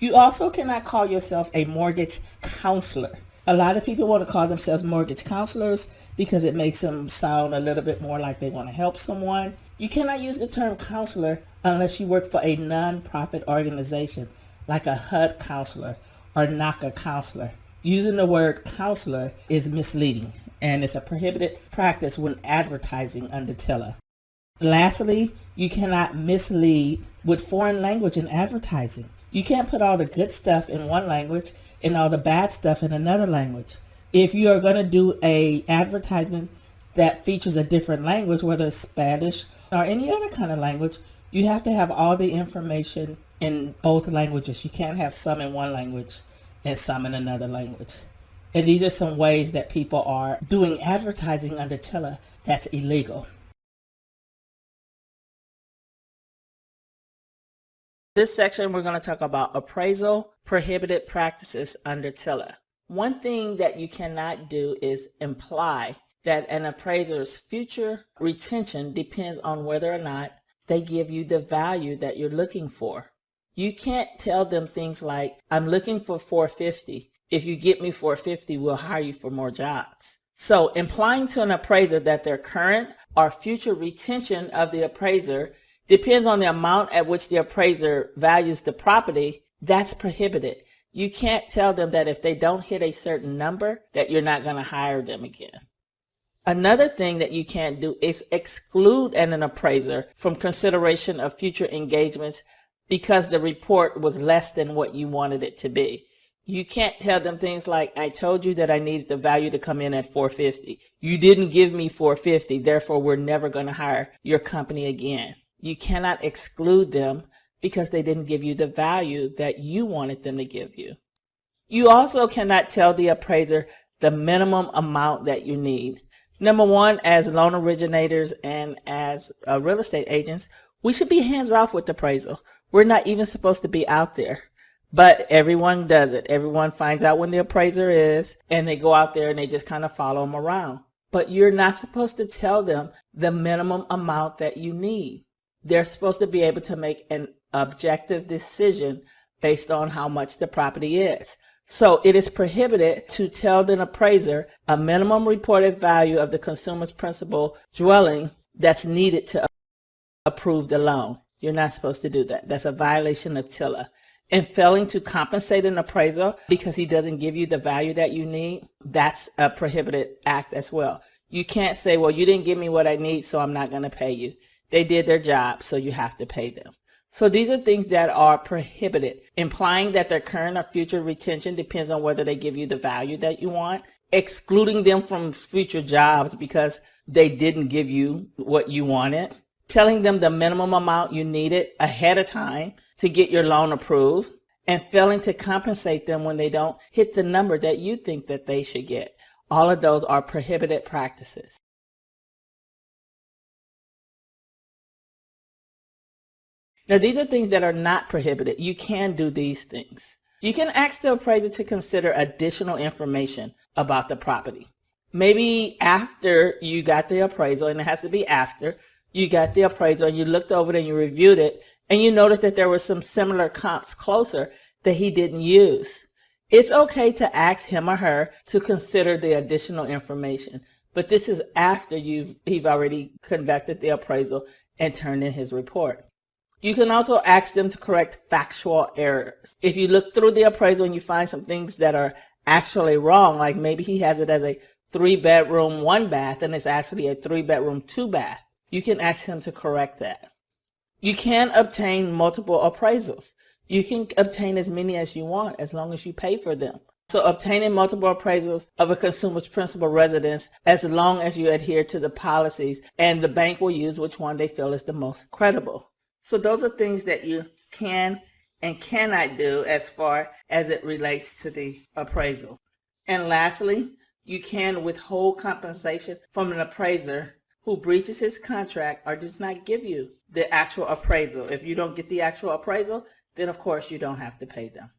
You also cannot call yourself a mortgage counselor. A lot of people want to call themselves mortgage counselors because it makes them sound a little bit more like they want to help someone. You cannot use the term counselor unless you work for a non-profit organization like a HUD counselor or NACA counselor. Using the word counselor is misleading, and it's a prohibited practice when advertising under TILA. Lastly, you cannot mislead with foreign language in advertising. You can't put all the good stuff in one language and all the bad stuff in another language. If you are going to do a advertisement that features a different language, whether it's Spanish or any other kind of language, you have to have all the information in both languages. You can't have some in one language and some in another language. And these are some ways that people are doing advertising under TILA that's illegal. This section, we're going to talk about appraisal prohibited practices under TILA. One thing that you cannot do is imply that an appraiser's future retention depends on whether or not they give you the value that you're looking for. You can't tell them things like, I'm looking for 450. If you get me 450, we'll hire you for more jobs. So implying to an appraiser that their current or future retention of the appraiser depends on the amount at which the appraiser values the property, that's prohibited. You can't tell them that if they don't hit a certain number that you're not going to hire them again. Another thing that you can't do is exclude an appraiser from consideration of future engagements because the report was less than what you wanted it to be. You can't tell them things like, I told you that I needed the value to come in at 450. You didn't give me 450, therefore we're never going to hire your company again. You cannot exclude them because they didn't give you the value that you wanted them to give you. You also cannot tell the appraiser the minimum amount that you need. Number one, as loan originators and as real estate agents, we should be hands off with appraisal. We're not even supposed to be out there, but everyone does it. Everyone finds out when the appraiser is, and they go out there and they just kind of follow them around. But you're not supposed to tell them the minimum amount that you need. They're supposed to be able to make an objective decision based on how much the property is. So it is prohibited to tell the appraiser a minimum reported value of the consumer's principal dwelling that's needed to approve the loan. You're not supposed to do that. That's a violation of TILA. And failing to compensate an appraiser because he doesn't give you the value that you need, that's a prohibited act as well. You can't say, well, you didn't give me what I need, so I'm not going to pay you. They did their job, so you have to pay them. So these are things that are prohibited, implying that their current or future retention depends on whether they give you the value that you want, excluding them from future jobs because they didn't give you what you wanted, telling them the minimum amount you needed ahead of time to get your loan approved, and failing to compensate them when they don't hit the number that you think that they should get. All of those are prohibited practices. Now, these are things that are not prohibited. You can do these things. You can ask the appraiser to consider additional information about the property. Maybe after you got the appraisal, and it has to be after you got the appraisal and you looked over it and you reviewed it, and you noticed that there were some similar comps closer that he didn't use. It's okay to ask him or her to consider the additional information, but this is after you've already conducted the appraisal and turned in his report. You can also ask them to correct factual errors. If you look through the appraisal and you find some things that are actually wrong, like maybe he has it as a 3-bedroom, 1-bath, and it's actually a 3-bedroom, 2-bath, you can ask him to correct that. You can obtain multiple appraisals. You can obtain as many as you want as long as you pay for them. So obtaining multiple appraisals of a consumer's principal residence as long as you adhere to the policies, and the bank will use which one they feel is the most credible. So those are things that you can and cannot do as far as it relates to the appraisal. And lastly, you can withhold compensation from an appraiser who breaches his contract or does not give you the actual appraisal. If you don't get the actual appraisal, then of course you don't have to pay them.